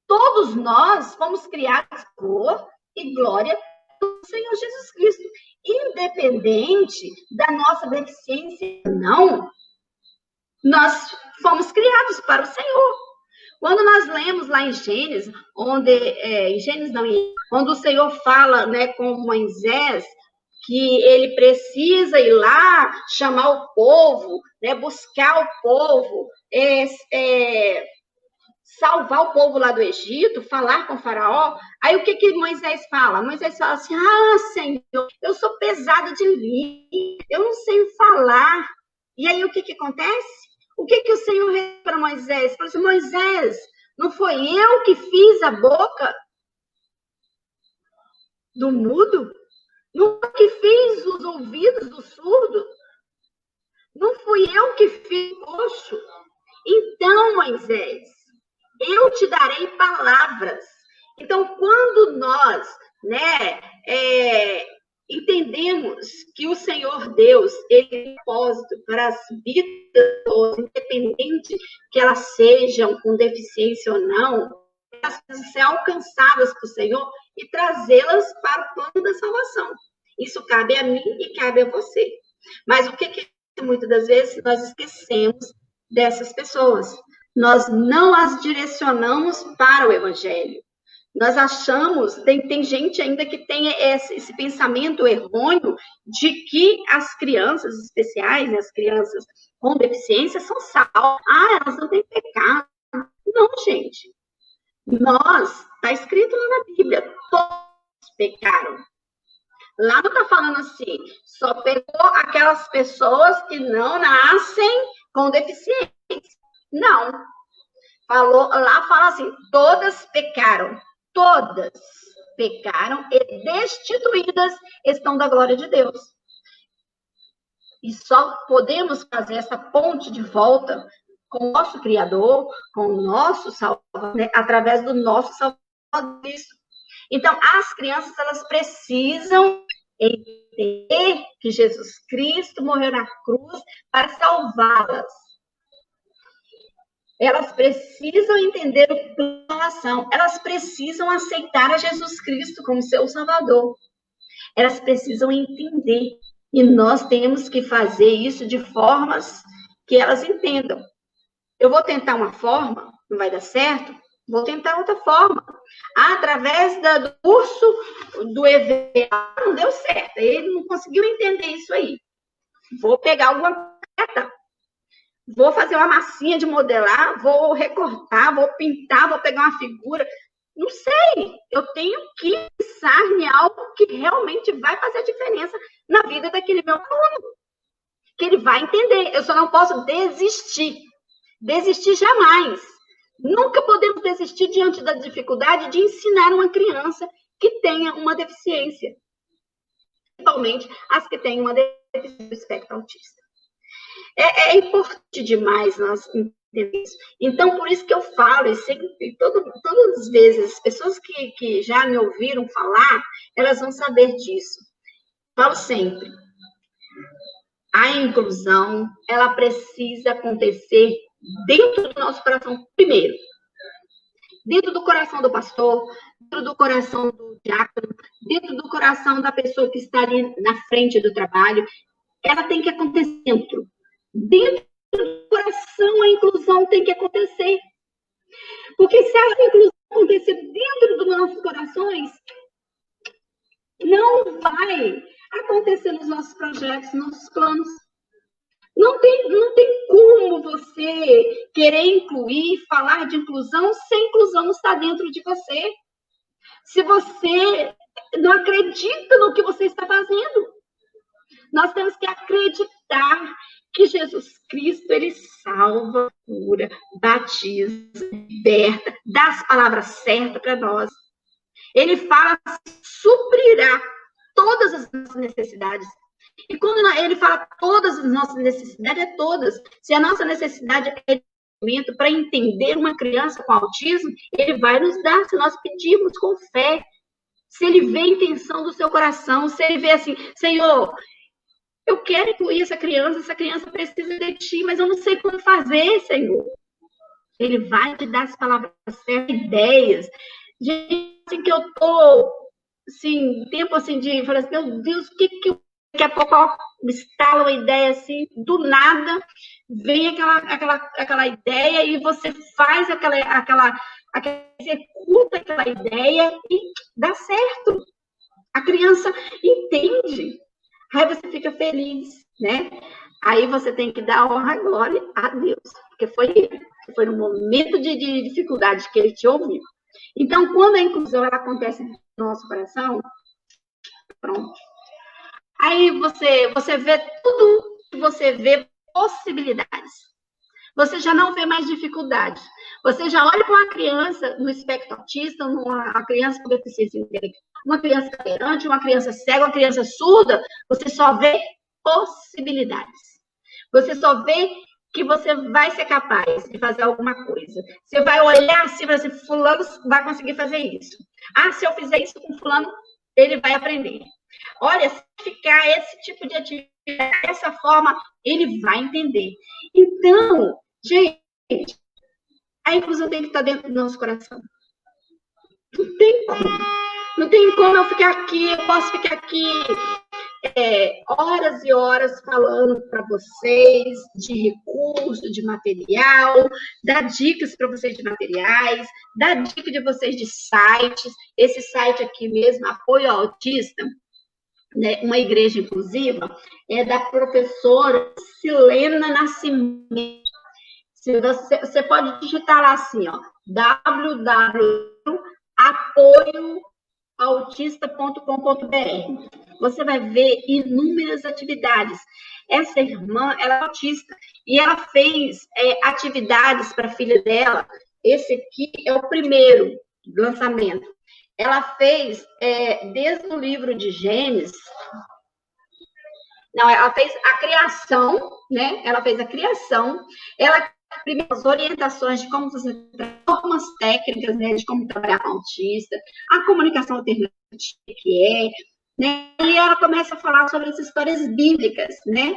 Speaker 2: Todos nós fomos criados por e glória do Senhor Jesus Cristo. Independente da nossa deficiência, não, nós fomos criados para o Senhor. Quando nós lemos lá em Gênesis, onde o Senhor fala, né, com Moisés, que ele precisa ir lá, chamar o povo, né, buscar o povo, salvar salvar o povo lá do Egito, falar com o faraó. Aí o que Moisés fala? Moisés fala assim, Senhor, eu sou pesado de língua, eu não sei falar. E aí o que acontece? O que o Senhor respondeu para Moisés? Falou assim, Moisés, não foi eu que fiz a boca do mudo? Não fui eu que fiz os ouvidos do surdo? Não fui eu que fiz o coxo? Então, Moisés, eu te darei palavras. Então, quando nós, entendemos que o Senhor Deus, ele tem propósito para as vidas, independente que elas sejam com deficiência ou não, elas precisam ser alcançadas por Senhor e trazê-las para o plano da salvação. Isso cabe a mim e cabe a você. Mas o que muitas das vezes nós esquecemos dessas pessoas? Nós não as direcionamos para o Evangelho. Nós achamos, tem gente ainda que tem esse pensamento errôneo de que as crianças especiais, as crianças com deficiência são salvas. Elas não têm pecado. Não, gente. Está escrito lá na Bíblia, todos pecaram. Lá não está falando assim, só pegou aquelas pessoas que não nascem com deficiência. Não. Lá fala assim, todas pecaram. Todas pecaram e destituídas estão da glória de Deus. E só podemos fazer essa ponte de volta com o nosso Criador, com o nosso Salvador, através do nosso Salvador Cristo. Então, as crianças, elas precisam entender que Jesus Cristo morreu na cruz para salvá-las. Elas precisam entender o plano da salvação. Elas precisam aceitar a Jesus Cristo como seu Salvador. Elas precisam entender. E nós temos que fazer isso de formas que elas entendam. Eu vou tentar uma forma, não vai dar certo? Vou tentar outra forma. Através do curso do EV, não deu certo. Ele não conseguiu entender isso aí. Vou pegar alguma coisa, vou fazer uma massinha de modelar, vou recortar, vou pintar, vou pegar uma figura. Não sei. Eu tenho que pensar em algo que realmente vai fazer a diferença na vida daquele meu aluno. Que ele vai entender. Eu só não posso desistir. Desistir jamais. Nunca podemos desistir diante da dificuldade de ensinar uma criança que tenha uma deficiência. Principalmente as que têm uma deficiência do espectro autista. É importante demais nós entendermos isso. Então, por isso que eu falo, e sempre, todas as vezes, as pessoas que já me ouviram falar, elas vão saber disso. Falo sempre, a inclusão, ela precisa acontecer dentro do nosso coração primeiro. Dentro do coração do pastor, dentro do coração do diácono, dentro do coração da pessoa que está ali na frente do trabalho. Ela tem que acontecer dentro. Dentro do coração, a inclusão tem que acontecer. Porque se a inclusão acontecer dentro dos nossos corações, não vai acontecer nos nossos projetos, nos nossos planos. Não tem como você querer incluir, falar de inclusão, se a inclusão não está dentro de você. Se você não acredita no que você está fazendo. Nós temos que acreditar que Jesus Cristo, ele salva, cura, batiza, liberta, dá as palavras certas para nós. Ele fala, suprirá todas as nossas necessidades. E quando ele fala todas as nossas necessidades, é todas. Se a nossa necessidade é de para entender uma criança com autismo, ele vai nos dar, se nós pedirmos com fé. Se ele vê a intenção do seu coração, se ele vê assim, Senhor, eu quero incluir essa criança precisa de ti, mas eu não sei como fazer, Senhor. Ele vai te dar as palavras certas, ideias. Gente, assim, que eu tô, assim, tempo assim de falar assim, meu Deus, o que eu... Daqui a pouco me instala uma ideia assim, do nada, vem aquela ideia e você faz executa aquela ideia e dá certo. A criança entende. Aí você fica feliz, né? Aí você tem que dar honra e glória a Deus, porque foi ele. Foi no momento de dificuldade que ele te ouviu. Então, quando a inclusão ela acontece no nosso coração, pronto. Aí você vê tudo, você vê possibilidades. Você já não vê mais dificuldade. Você já olha para uma criança no espectro autista, uma criança com deficiência intelectual, uma criança cadeirante, uma criança cega, uma criança surda, você só vê possibilidades. Você só vê que você vai ser capaz de fazer alguma coisa. Você vai olhar assim e vai dizer, fulano vai conseguir fazer isso. Ah, se eu fizer isso com fulano, ele vai aprender. Olha, se ficar esse tipo de atividade dessa forma, ele vai entender. Então, gente, a inclusão tem que estar dentro do nosso coração. Não tem como. Não tem como eu ficar aqui, eu posso ficar aqui horas e horas falando para vocês de recurso, de material, dar dicas para vocês de materiais, dar dica de vocês de sites. Esse site aqui mesmo, Apoio ao Autista, né, uma igreja inclusiva, é da professora Silena Nascimento. Você pode digitar lá assim, ó, www.apoioautista.com.br. Você vai ver inúmeras atividades. Essa irmã, ela é autista, e ela fez atividades para a filha dela. Esse aqui é o primeiro lançamento. Ela fez, desde o livro de Gênesis, não, ela fez a criação, né? Ela fez a criação, ela primeiro as orientações de como você algumas técnicas, né, de como trabalhar com autista, a comunicação alternativa que é, né? E ela começa a falar sobre as histórias bíblicas, né?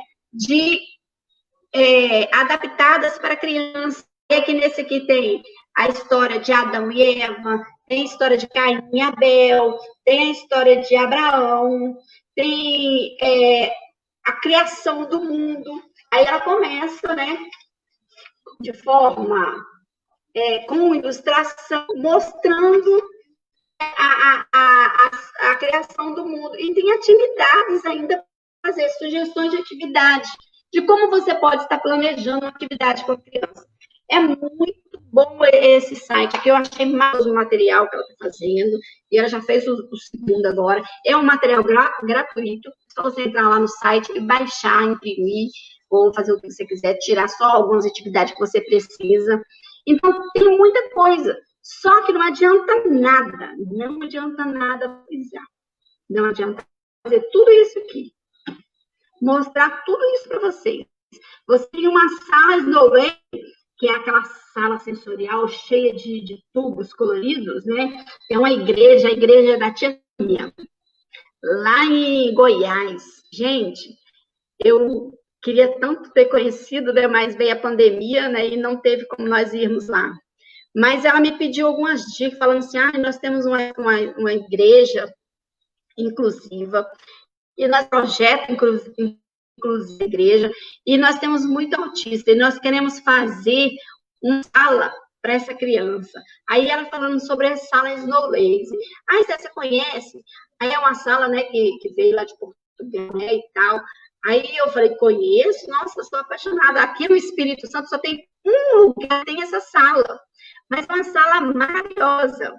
Speaker 2: Adaptadas para crianças. E aqui nesse aqui tem a história de Adão e Eva, tem a história de Caim e Abel, tem a história de Abraão, tem a criação do mundo. Aí ela começa, né, de forma, com ilustração, mostrando a criação do mundo. E tem atividades ainda para fazer, sugestões de atividade, de como você pode estar planejando uma atividade com a criança. É muito bom esse site aqui, eu achei mais o material que ela está fazendo, e ela já fez o segundo agora. É um material gratuito, só você entrar lá no site e baixar, imprimir, ou fazer o que você quiser, tirar só algumas atividades que você precisa. Então, tem muita coisa, só que não adianta nada pesquisar. Não adianta fazer tudo isso aqui, mostrar tudo isso para vocês. Você tem uma sala Snowway, que é aquela sala sensorial cheia de tubos coloridos, né? É uma igreja, a igreja da tia minha, lá em Goiás. Gente, eu queria tanto ter conhecido, né? Mas veio a pandemia, né? E não teve como nós irmos lá. Mas ela me pediu algumas dicas, falando assim, nós temos uma igreja inclusiva, e nós projetamos inclusive igreja, e nós temos muito autista, e nós queremos fazer uma sala para essa criança. Aí ela falando sobre a sala Snowlace. Você conhece? Aí é uma sala, né, que veio lá de Portugal, né, e tal. Aí eu falei, conheço? Nossa, eu sou apaixonada. Aqui no Espírito Santo só tem um lugar que tem essa sala, mas é uma sala maravilhosa.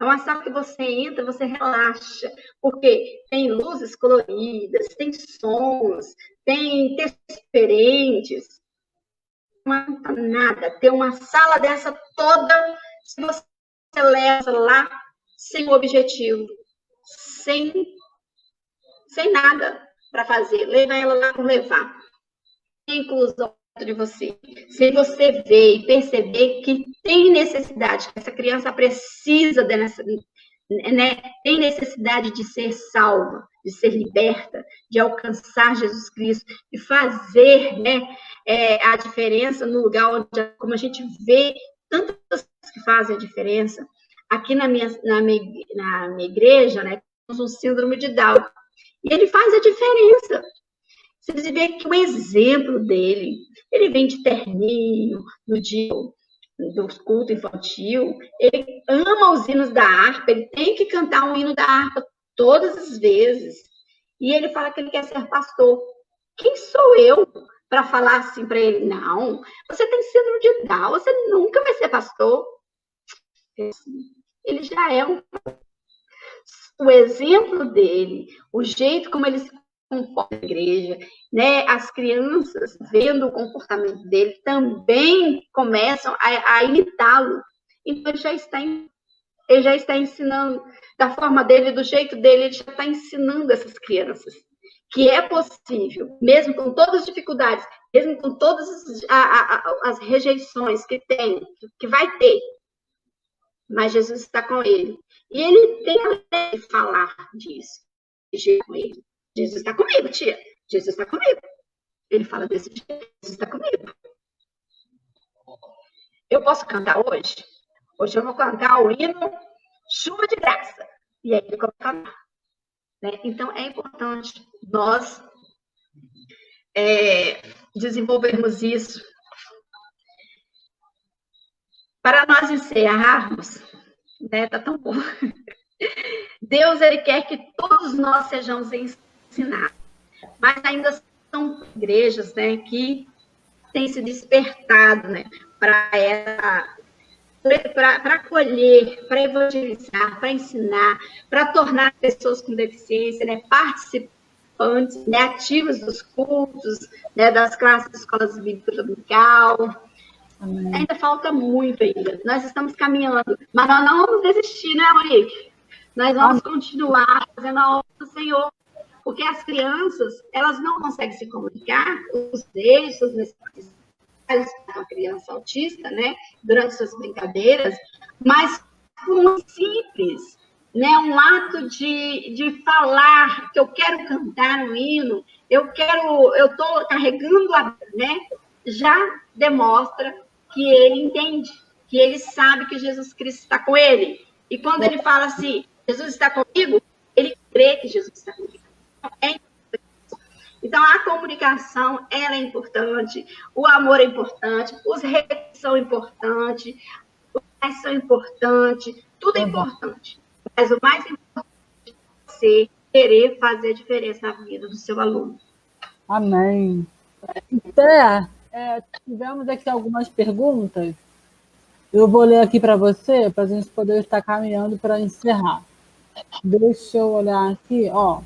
Speaker 2: É uma sala que você entra, você relaxa, porque tem luzes coloridas, tem sons, tem textos diferentes. Não adianta nada ter uma sala dessa toda, se você leva lá sem objetivo, sem nada para fazer. Leva ela lá por levar. Tem inclusão de você. Se você ver e perceber que tem necessidade, que essa criança precisa dessa, né, tem necessidade de ser salva, de ser liberta, de alcançar Jesus Cristo, de fazer, né, a diferença no lugar onde, como a gente vê tantas pessoas que fazem a diferença. Aqui na minha igreja, né, temos um síndrome de Down, e ele faz a diferença. Você vê que o exemplo dele, ele vem de terninho, no dia do culto infantil, ele ama os hinos da harpa, ele tem que cantar um hino da harpa todas as vezes. E ele fala que ele quer ser pastor. Quem sou eu para falar assim para ele, não, você tem síndrome de Down, você nunca vai ser pastor. Ele já é o exemplo dele, o jeito como ele se comporta na igreja, né? As crianças, vendo o comportamento dele, também começam a imitá-lo. Então, ele já está ensinando, da forma dele, do jeito dele, ele já está ensinando essas crianças que é possível, mesmo com todas as dificuldades, mesmo com todas as rejeições que tem, que vai ter, mas Jesus está com ele. E ele tem a falar disso, com ele. Jesus está comigo, tia. Jesus está comigo. Ele fala desse jeito, Jesus está comigo. Eu posso cantar hoje? Hoje eu vou cantar o hino Chuva de Graça. E aí ele começa a cantar. Né? Então, é importante nós desenvolvermos isso. Para nós encerrarmos, né? Tá tão bom. Deus, ele quer que todos nós sejamos ensinados. Mas ainda são igrejas, né, que têm se despertado, né, para acolher, para evangelizar, para ensinar, para tornar pessoas com deficiência, né, participantes, né, ativas dos cultos, né, das classes de escolas bíblicas dominical. Ainda falta muito ainda. Nós estamos caminhando, mas nós não vamos desistir, né, Monique? Nós vamos continuar fazendo a obra do Senhor, porque as crianças, elas não conseguem se comunicar, os desejos, suas necessidades, uma criança autista, né, durante suas brincadeiras, mas por um simples, né, um ato de falar que eu quero cantar um hino, eu estou carregando a, né, já demonstra que ele entende, que ele sabe que Jesus Cristo está com ele. E quando ele fala assim, Jesus está comigo, ele crê que Jesus está comigo. Então, a comunicação, ela é importante, o amor é importante, os redes são importantes, os pais são importantes, tudo é importante. Mas o mais importante é você querer fazer a diferença na vida do seu aluno.
Speaker 1: Amém. Esther, tivemos aqui algumas perguntas. Eu vou ler aqui para você, para a gente poder estar caminhando para encerrar. Deixa eu olhar aqui, ó.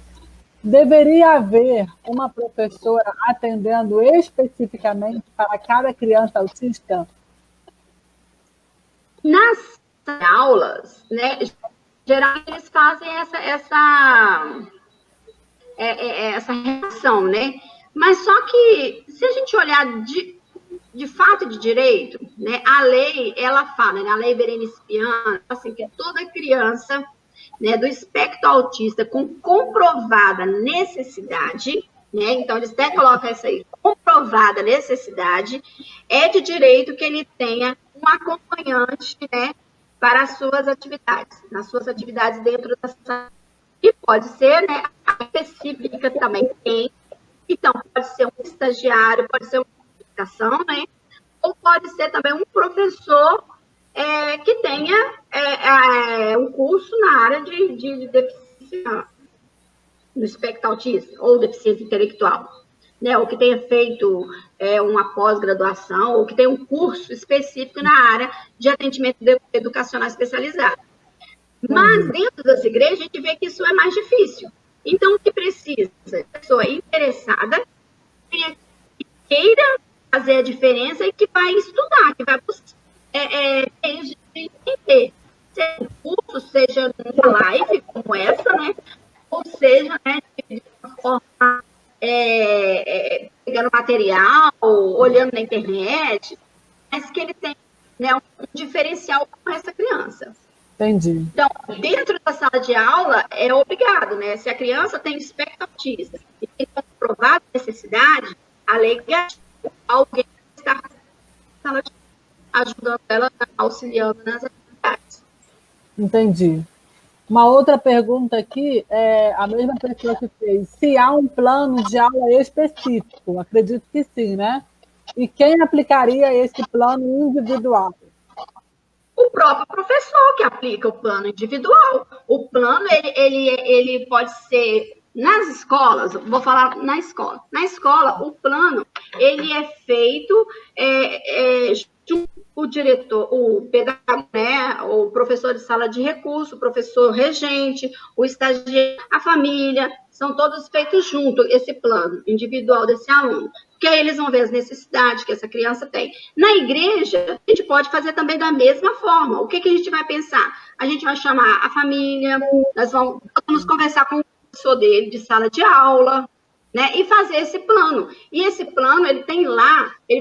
Speaker 1: Deveria haver uma professora atendendo especificamente para cada criança autista?
Speaker 2: Nas aulas, né, geralmente eles fazem essa relação, né? Mas só que, se a gente olhar de fato e de direito, né, a lei, ela fala, né, a lei Berenice Piana, assim, que toda criança, né, do espectro autista com comprovada necessidade, né, então eles até colocam isso aí, comprovada necessidade, é de direito que ele tenha um acompanhante, né, para as suas atividades, nas suas atividades dentro da sala. E pode ser, né, a específica também tem, então pode ser um estagiário, pode ser uma educação, né, ou pode ser também um professor que tenha um curso na área de deficiência no espectro autista, ou deficiência intelectual, né? Ou que tenha feito uma pós-graduação, ou que tenha um curso específico na área de atendimento educacional especializado. Mas dentro das igrejas, a gente vê que isso é mais difícil. Então, o que precisa? A pessoa interessada, que queira fazer a diferença e que vai estudar, que vai buscar entender, seja um curso, seja uma live como essa, né? Ou seja, né, de uma forma pegando material, olhando na internet, mas que ele tem, né, um diferencial com essa criança.
Speaker 1: Entendi.
Speaker 2: Então, dentro da sala de aula, é obrigado, né? Se a criança tem espectro autista e tem comprovada necessidade, a lei alguém está na sala de ajudando ela, auxiliando nas atividades.
Speaker 1: Entendi. Uma outra pergunta aqui é a mesma pessoa que fez. Se há um plano de aula específico? Acredito que sim, né? E quem aplicaria esse plano individual?
Speaker 2: O próprio professor que aplica o plano individual. O plano, ele pode ser Nas escolas, vou falar na escola. Na escola, o plano, ele é feito junto com o diretor, o pedagogo, né, o professor de sala de recurso, o professor regente, o estagiário, a família, são todos feitos junto, esse plano individual desse aluno. Porque aí eles vão ver as necessidades que essa criança tem. Na igreja, a gente pode fazer também da mesma forma. O que a gente vai pensar? A gente vai chamar a família, nós vamos conversar com o professor dele de sala de aula, né, e fazer esse plano. E esse plano, ele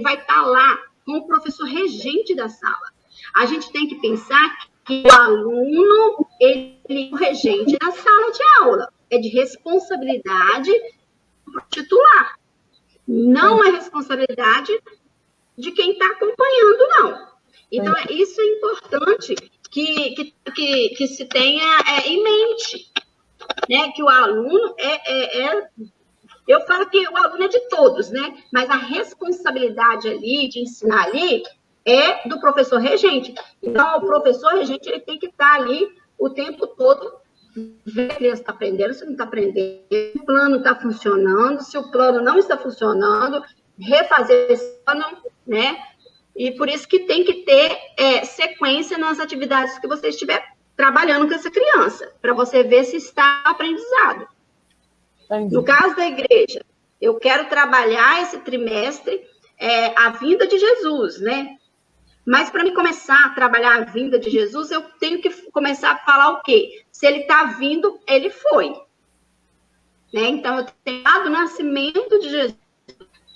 Speaker 2: vai estar lá com o professor regente da sala. A gente tem que pensar que o aluno, ele é o regente da sala de aula. É de responsabilidade do titular. Não é responsabilidade de quem está acompanhando, não. Então, isso é importante que se tenha em mente, né? Que o aluno eu falo que o aluno é de todos, né? Mas a responsabilidade ali, de ensinar ali, é do professor regente. Então, o professor regente, ele tem que estar ali o tempo todo, ver se a criança está aprendendo, se não está aprendendo, se o plano está funcionando, se o plano não está funcionando, refazer esse plano, né? E por isso que tem que ter sequência nas atividades que você estiver trabalhando com essa criança, para você ver se está aprendizado. Entendi. No caso da igreja, eu quero trabalhar esse trimestre a vinda de Jesus, né? Mas para mim começar a trabalhar a vinda de Jesus, eu tenho que começar a falar o quê? Se ele está vindo, ele foi. Né? Então, eu tenho que falar do nascimento de Jesus.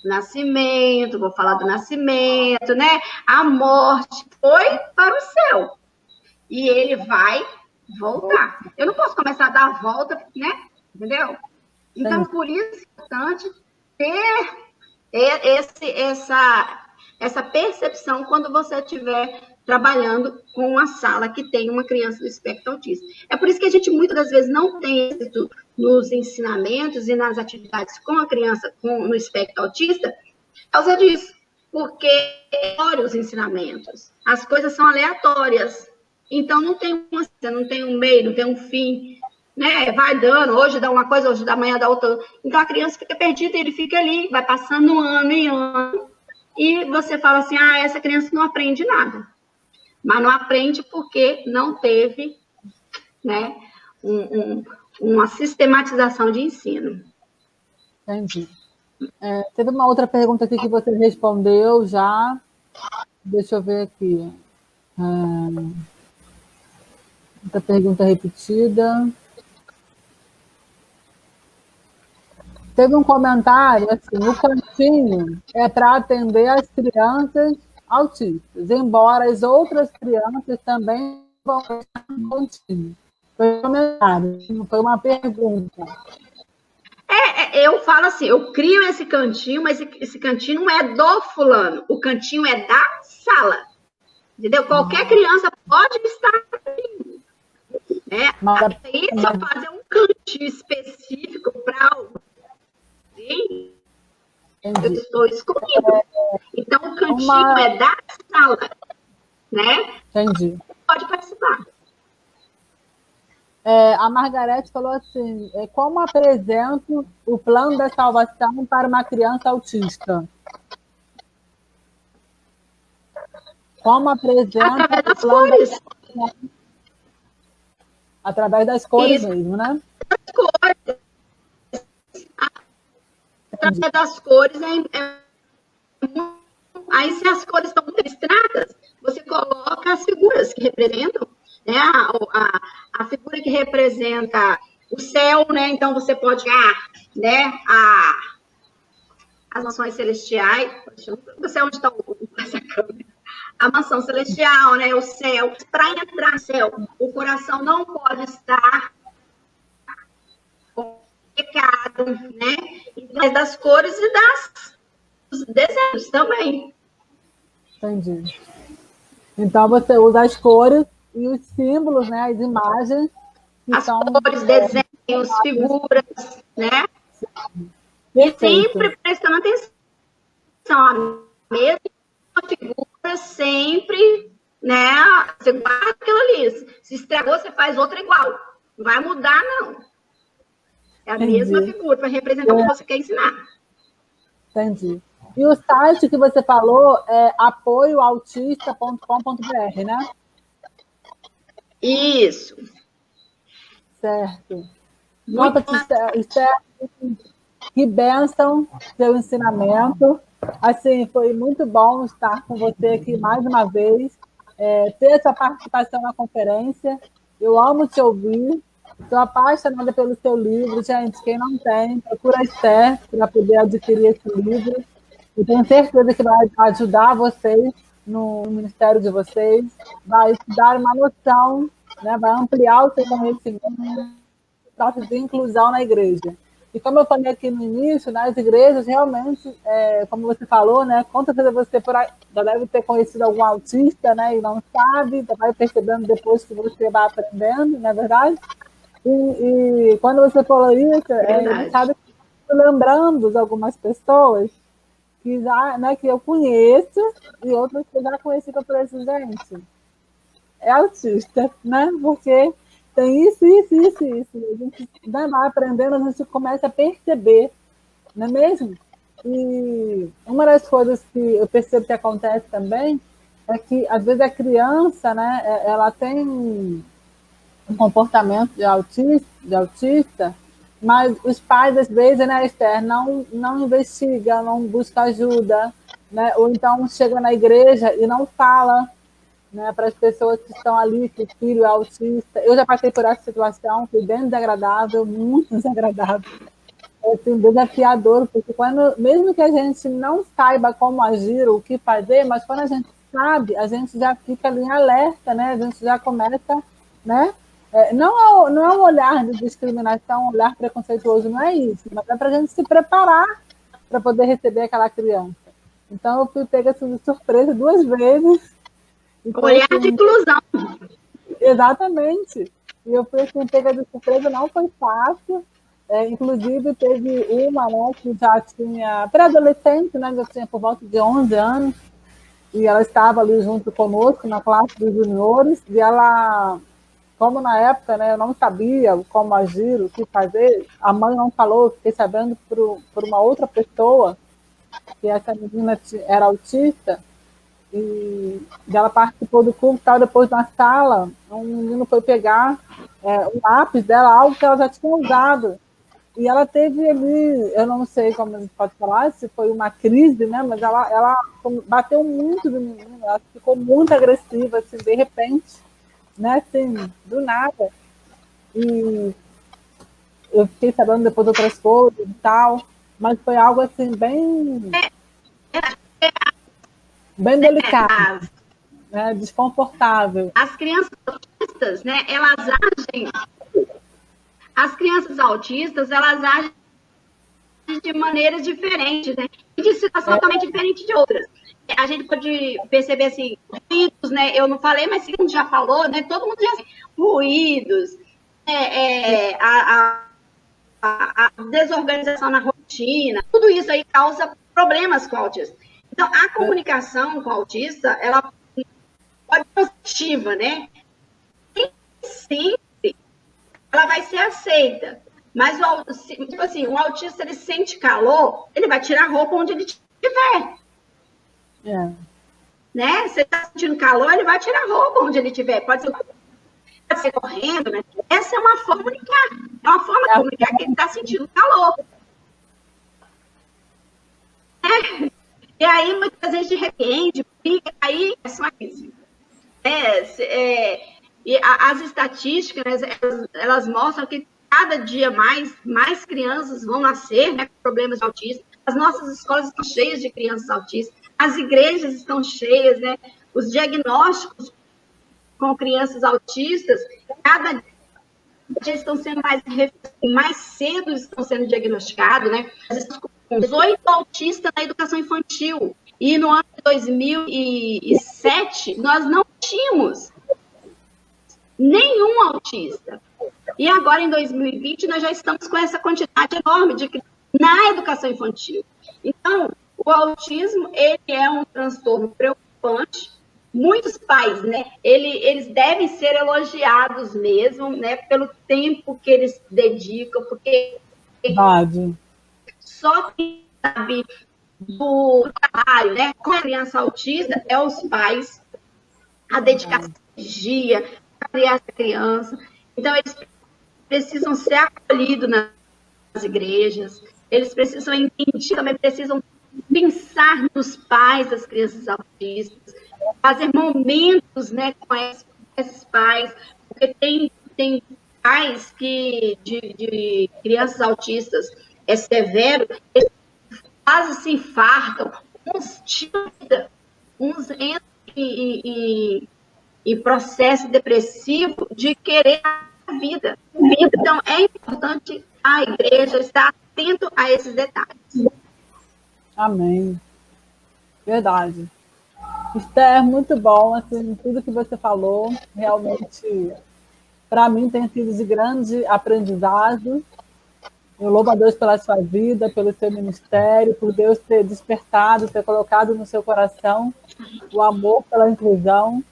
Speaker 2: Nascimento, vou falar do nascimento, né? A morte foi para o céu. E ele vai voltar. Eu não posso começar a dar a volta, né? Entendeu? Então, por isso é importante ter essa percepção quando você estiver trabalhando com uma sala que tem uma criança do espectro autista. É por isso que a gente, muitas das vezes, não tem êxito nos ensinamentos e nas atividades com a criança no espectro autista, por causa disso. Porque os ensinamentos, as coisas são aleatórias. Então, não tem um meio, não tem um fim. Né? Vai dando, hoje dá uma coisa, hoje da manhã dá outra. Então, a criança fica perdida, ele fica ali, vai passando ano e ano. E você fala assim, essa criança não aprende nada. Mas não aprende porque não teve, né, uma sistematização de ensino.
Speaker 1: Entendi. Teve uma outra pergunta aqui que você respondeu já. Deixa eu ver aqui. Outra pergunta repetida. Teve um comentário assim, o cantinho é para atender as crianças autistas, embora as outras crianças também vão estar no cantinho. Foi um comentário, não foi uma pergunta.
Speaker 2: Eu falo assim, eu crio esse cantinho, mas esse cantinho não é do fulano, o cantinho é da sala. Entendeu? Qualquer criança pode estar aqui. Né? Isso é fazer um cantinho específico para algo. Eu estou escolhendo. Então, o cantinho é da sala, né?
Speaker 1: Entendi.
Speaker 2: Pode participar.
Speaker 1: A Margarete falou assim, como apresento o plano da salvação para uma criança autista? Como apresento
Speaker 2: através das
Speaker 1: o plano
Speaker 2: cores.
Speaker 1: Através das cores mesmo, né?
Speaker 2: Das cores. Através das cores, aí se as cores estão muito abstratas, você coloca as figuras que representam, né? A figura que representa o céu, né? Então você pode né? As mansões celestiais, não sei onde está essa câmera. A mansão celestial, né? O céu. Para entrar no céu, o coração não pode estar pecado, né? Mas das cores e dos desenhos também.
Speaker 1: Entendi. Então, você usa as cores e os símbolos, né? As imagens.
Speaker 2: As cores, desenhos, figuras, né? Perfeito. E sempre prestando atenção. A mesma figura sempre, né? Você guarda aquilo ali. Se estragou, você faz outra igual. Não vai mudar, não. É a mesma figura para representar o que você quer ensinar.
Speaker 1: Entendi. E o site que você falou é apoioautista.com.br, né?
Speaker 2: Isso.
Speaker 1: Certo. Nossa, Esther, que bênção seu ensinamento. Assim, foi muito bom estar com você aqui mais uma vez, ter essa participação na conferência. Eu amo te ouvir. Estou apaixonada pelo seu livro. Gente, quem não tem, procura a Esther para poder adquirir esse livro. Eu tenho certeza que vai ajudar vocês no ministério de vocês, vai te dar uma noção, né? Vai ampliar o seu conhecimento de inclusão na igreja. E como eu falei aqui no início, nas igrejas, realmente, como você falou, né, com certeza você já deve ter conhecido algum autista, né, e não sabe, já vai percebendo depois que você vai aprendendo, não é verdade? E quando você falou isso, sabe, lembrando de algumas pessoas que já, né, que eu conheço e outras que eu já conheci que eu falei assim, gente, é autista, né? Porque tem isso. A gente vai aprendendo, a gente começa a perceber, não é mesmo? E uma das coisas que eu percebo que acontece também é que, às vezes, a criança, né, ela tem um comportamento de autista, mas os pais, às vezes, né, Esther, não investigam, não buscam ajuda, né? Ou então chega na igreja e não fala, né, para as pessoas que estão ali, que o filho é autista. Eu já passei por essa situação, foi bem desagradável, muito desagradável, assim, desafiador, porque mesmo que a gente não saiba como agir, o que fazer, mas quando a gente sabe, a gente já fica ali em alerta, né? A gente já começa, né? Não é um olhar de discriminação, um olhar preconceituoso, não é isso, mas é para a gente se preparar para poder receber aquela criança. Então, eu fui pega assim, de surpresa 2 vezes.
Speaker 2: Olhar de inclusão.
Speaker 1: Exatamente. E eu fui assim, pega de surpresa, não foi fácil. Inclusive, teve uma, né, que já tinha pré-adolescente, né, já tinha por volta de 11 anos, e ela estava ali junto conosco na classe dos juniores, e ela, como na época, né, eu não sabia como agir, o que fazer, a mãe não falou, eu fiquei sabendo por uma outra pessoa que essa menina era autista, e ela participou do culto, tal, depois na sala, um menino foi pegar o lápis dela, algo que ela já tinha usado, e ela teve ali, eu não sei como a gente pode falar, se foi uma crise, né? Mas ela bateu muito do menino, ela ficou muito agressiva, assim, de repente, né? Assim, do nada. E eu fiquei sabendo depois outras coisas e tal, mas foi algo assim bem delicado, né? Desconfortável.
Speaker 2: As crianças autistas, né? As crianças autistas, elas agem de maneiras diferentes, né? E de situação totalmente diferente de outras. A gente pode perceber, assim, ruídos, né? Eu não falei, mas todo mundo já falou, né? Todo mundo já... Ruídos, a desorganização na rotina, tudo isso aí causa problemas com o autista. Então, a comunicação com o autista, ela pode ser positiva, né? Sempre ela vai ser aceita. Mas, tipo assim, um autista, ele sente calor, ele vai tirar a roupa onde ele estiver. Né? Você está sentindo calor, ele vai tirar a roupa onde ele estiver. Pode ser correndo, né? Essa é uma forma de comunicar. É uma forma de comunicar que ele está sentindo calor. E aí, muitas vezes, de repente, fica aí, é só isso. E as estatísticas, elas mostram que cada dia mais crianças vão nascer, né, com problemas de autismo. As nossas escolas estão cheias de crianças autistas, as igrejas estão cheias, né? Os diagnósticos com crianças autistas, cada dia estão sendo mais cedo estão sendo diagnosticados, né? Nós estamos com 18 autistas na educação infantil. E no ano de 2007, nós não tínhamos nenhum autista. E agora, em 2020, nós já estamos com essa quantidade enorme de crianças na educação infantil. Então, o autismo, ele é um transtorno preocupante. Muitos pais, né, eles devem ser elogiados mesmo, né, pelo tempo que eles dedicam, porque
Speaker 1: Verdade.
Speaker 2: Só quem sabe do trabalho, né, com a criança autista é os pais, a dedicação de energia, a criar essa criança. Então, eles precisam ser acolhidos nas igrejas, eles precisam entender, também precisam pensar nos pais das crianças autistas, fazer momentos, né, com esses pais, porque tem pais de crianças autistas é severo, eles quase se infartam, uns tiram, uns entram em processo depressivo de querer a vida. Então, é importante a igreja estar atento a esses detalhes.
Speaker 1: Amém. Verdade. Esther, muito bom, assim, tudo que você falou, realmente, para mim, tem sido de grande aprendizado. Eu louvo a Deus pela sua vida, pelo seu ministério, por Deus ter despertado, ter colocado no seu coração o amor pela inclusão.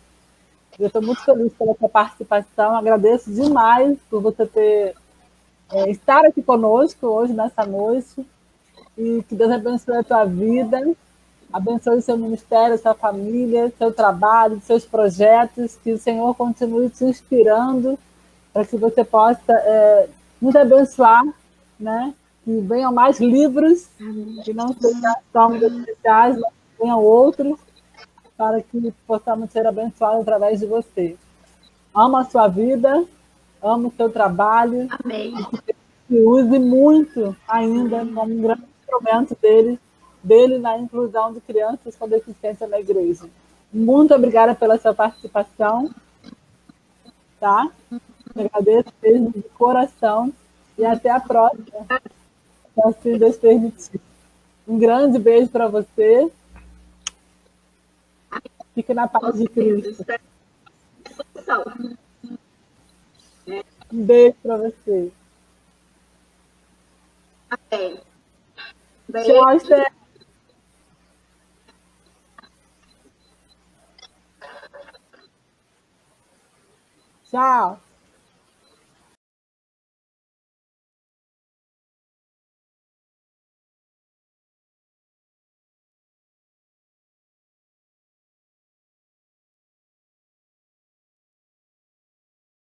Speaker 1: Eu estou muito feliz pela sua participação, agradeço demais por você estar aqui conosco hoje, nessa noite, e que Deus abençoe a tua vida, abençoe o seu ministério, a sua família, seu trabalho, seus projetos, que o Senhor continue te inspirando para que você possa nos abençoar, né? Que venham mais livros, que não sejam só um especiais, mas que venham outros, para que possamos ser abençoados através de você. Amo a sua vida, amo o seu trabalho,
Speaker 2: Amém.
Speaker 1: e use muito ainda como um grande instrumento dele na inclusão de crianças com deficiência na igreja. Muito obrigada pela sua participação, tá? Agradeço mesmo de coração e até a próxima, se assim Deus permitir. Um grande beijo para você. Fique na paz de Cristo. Um beijo para você.
Speaker 2: Amém.
Speaker 1: Tchau, Esther. Tchau.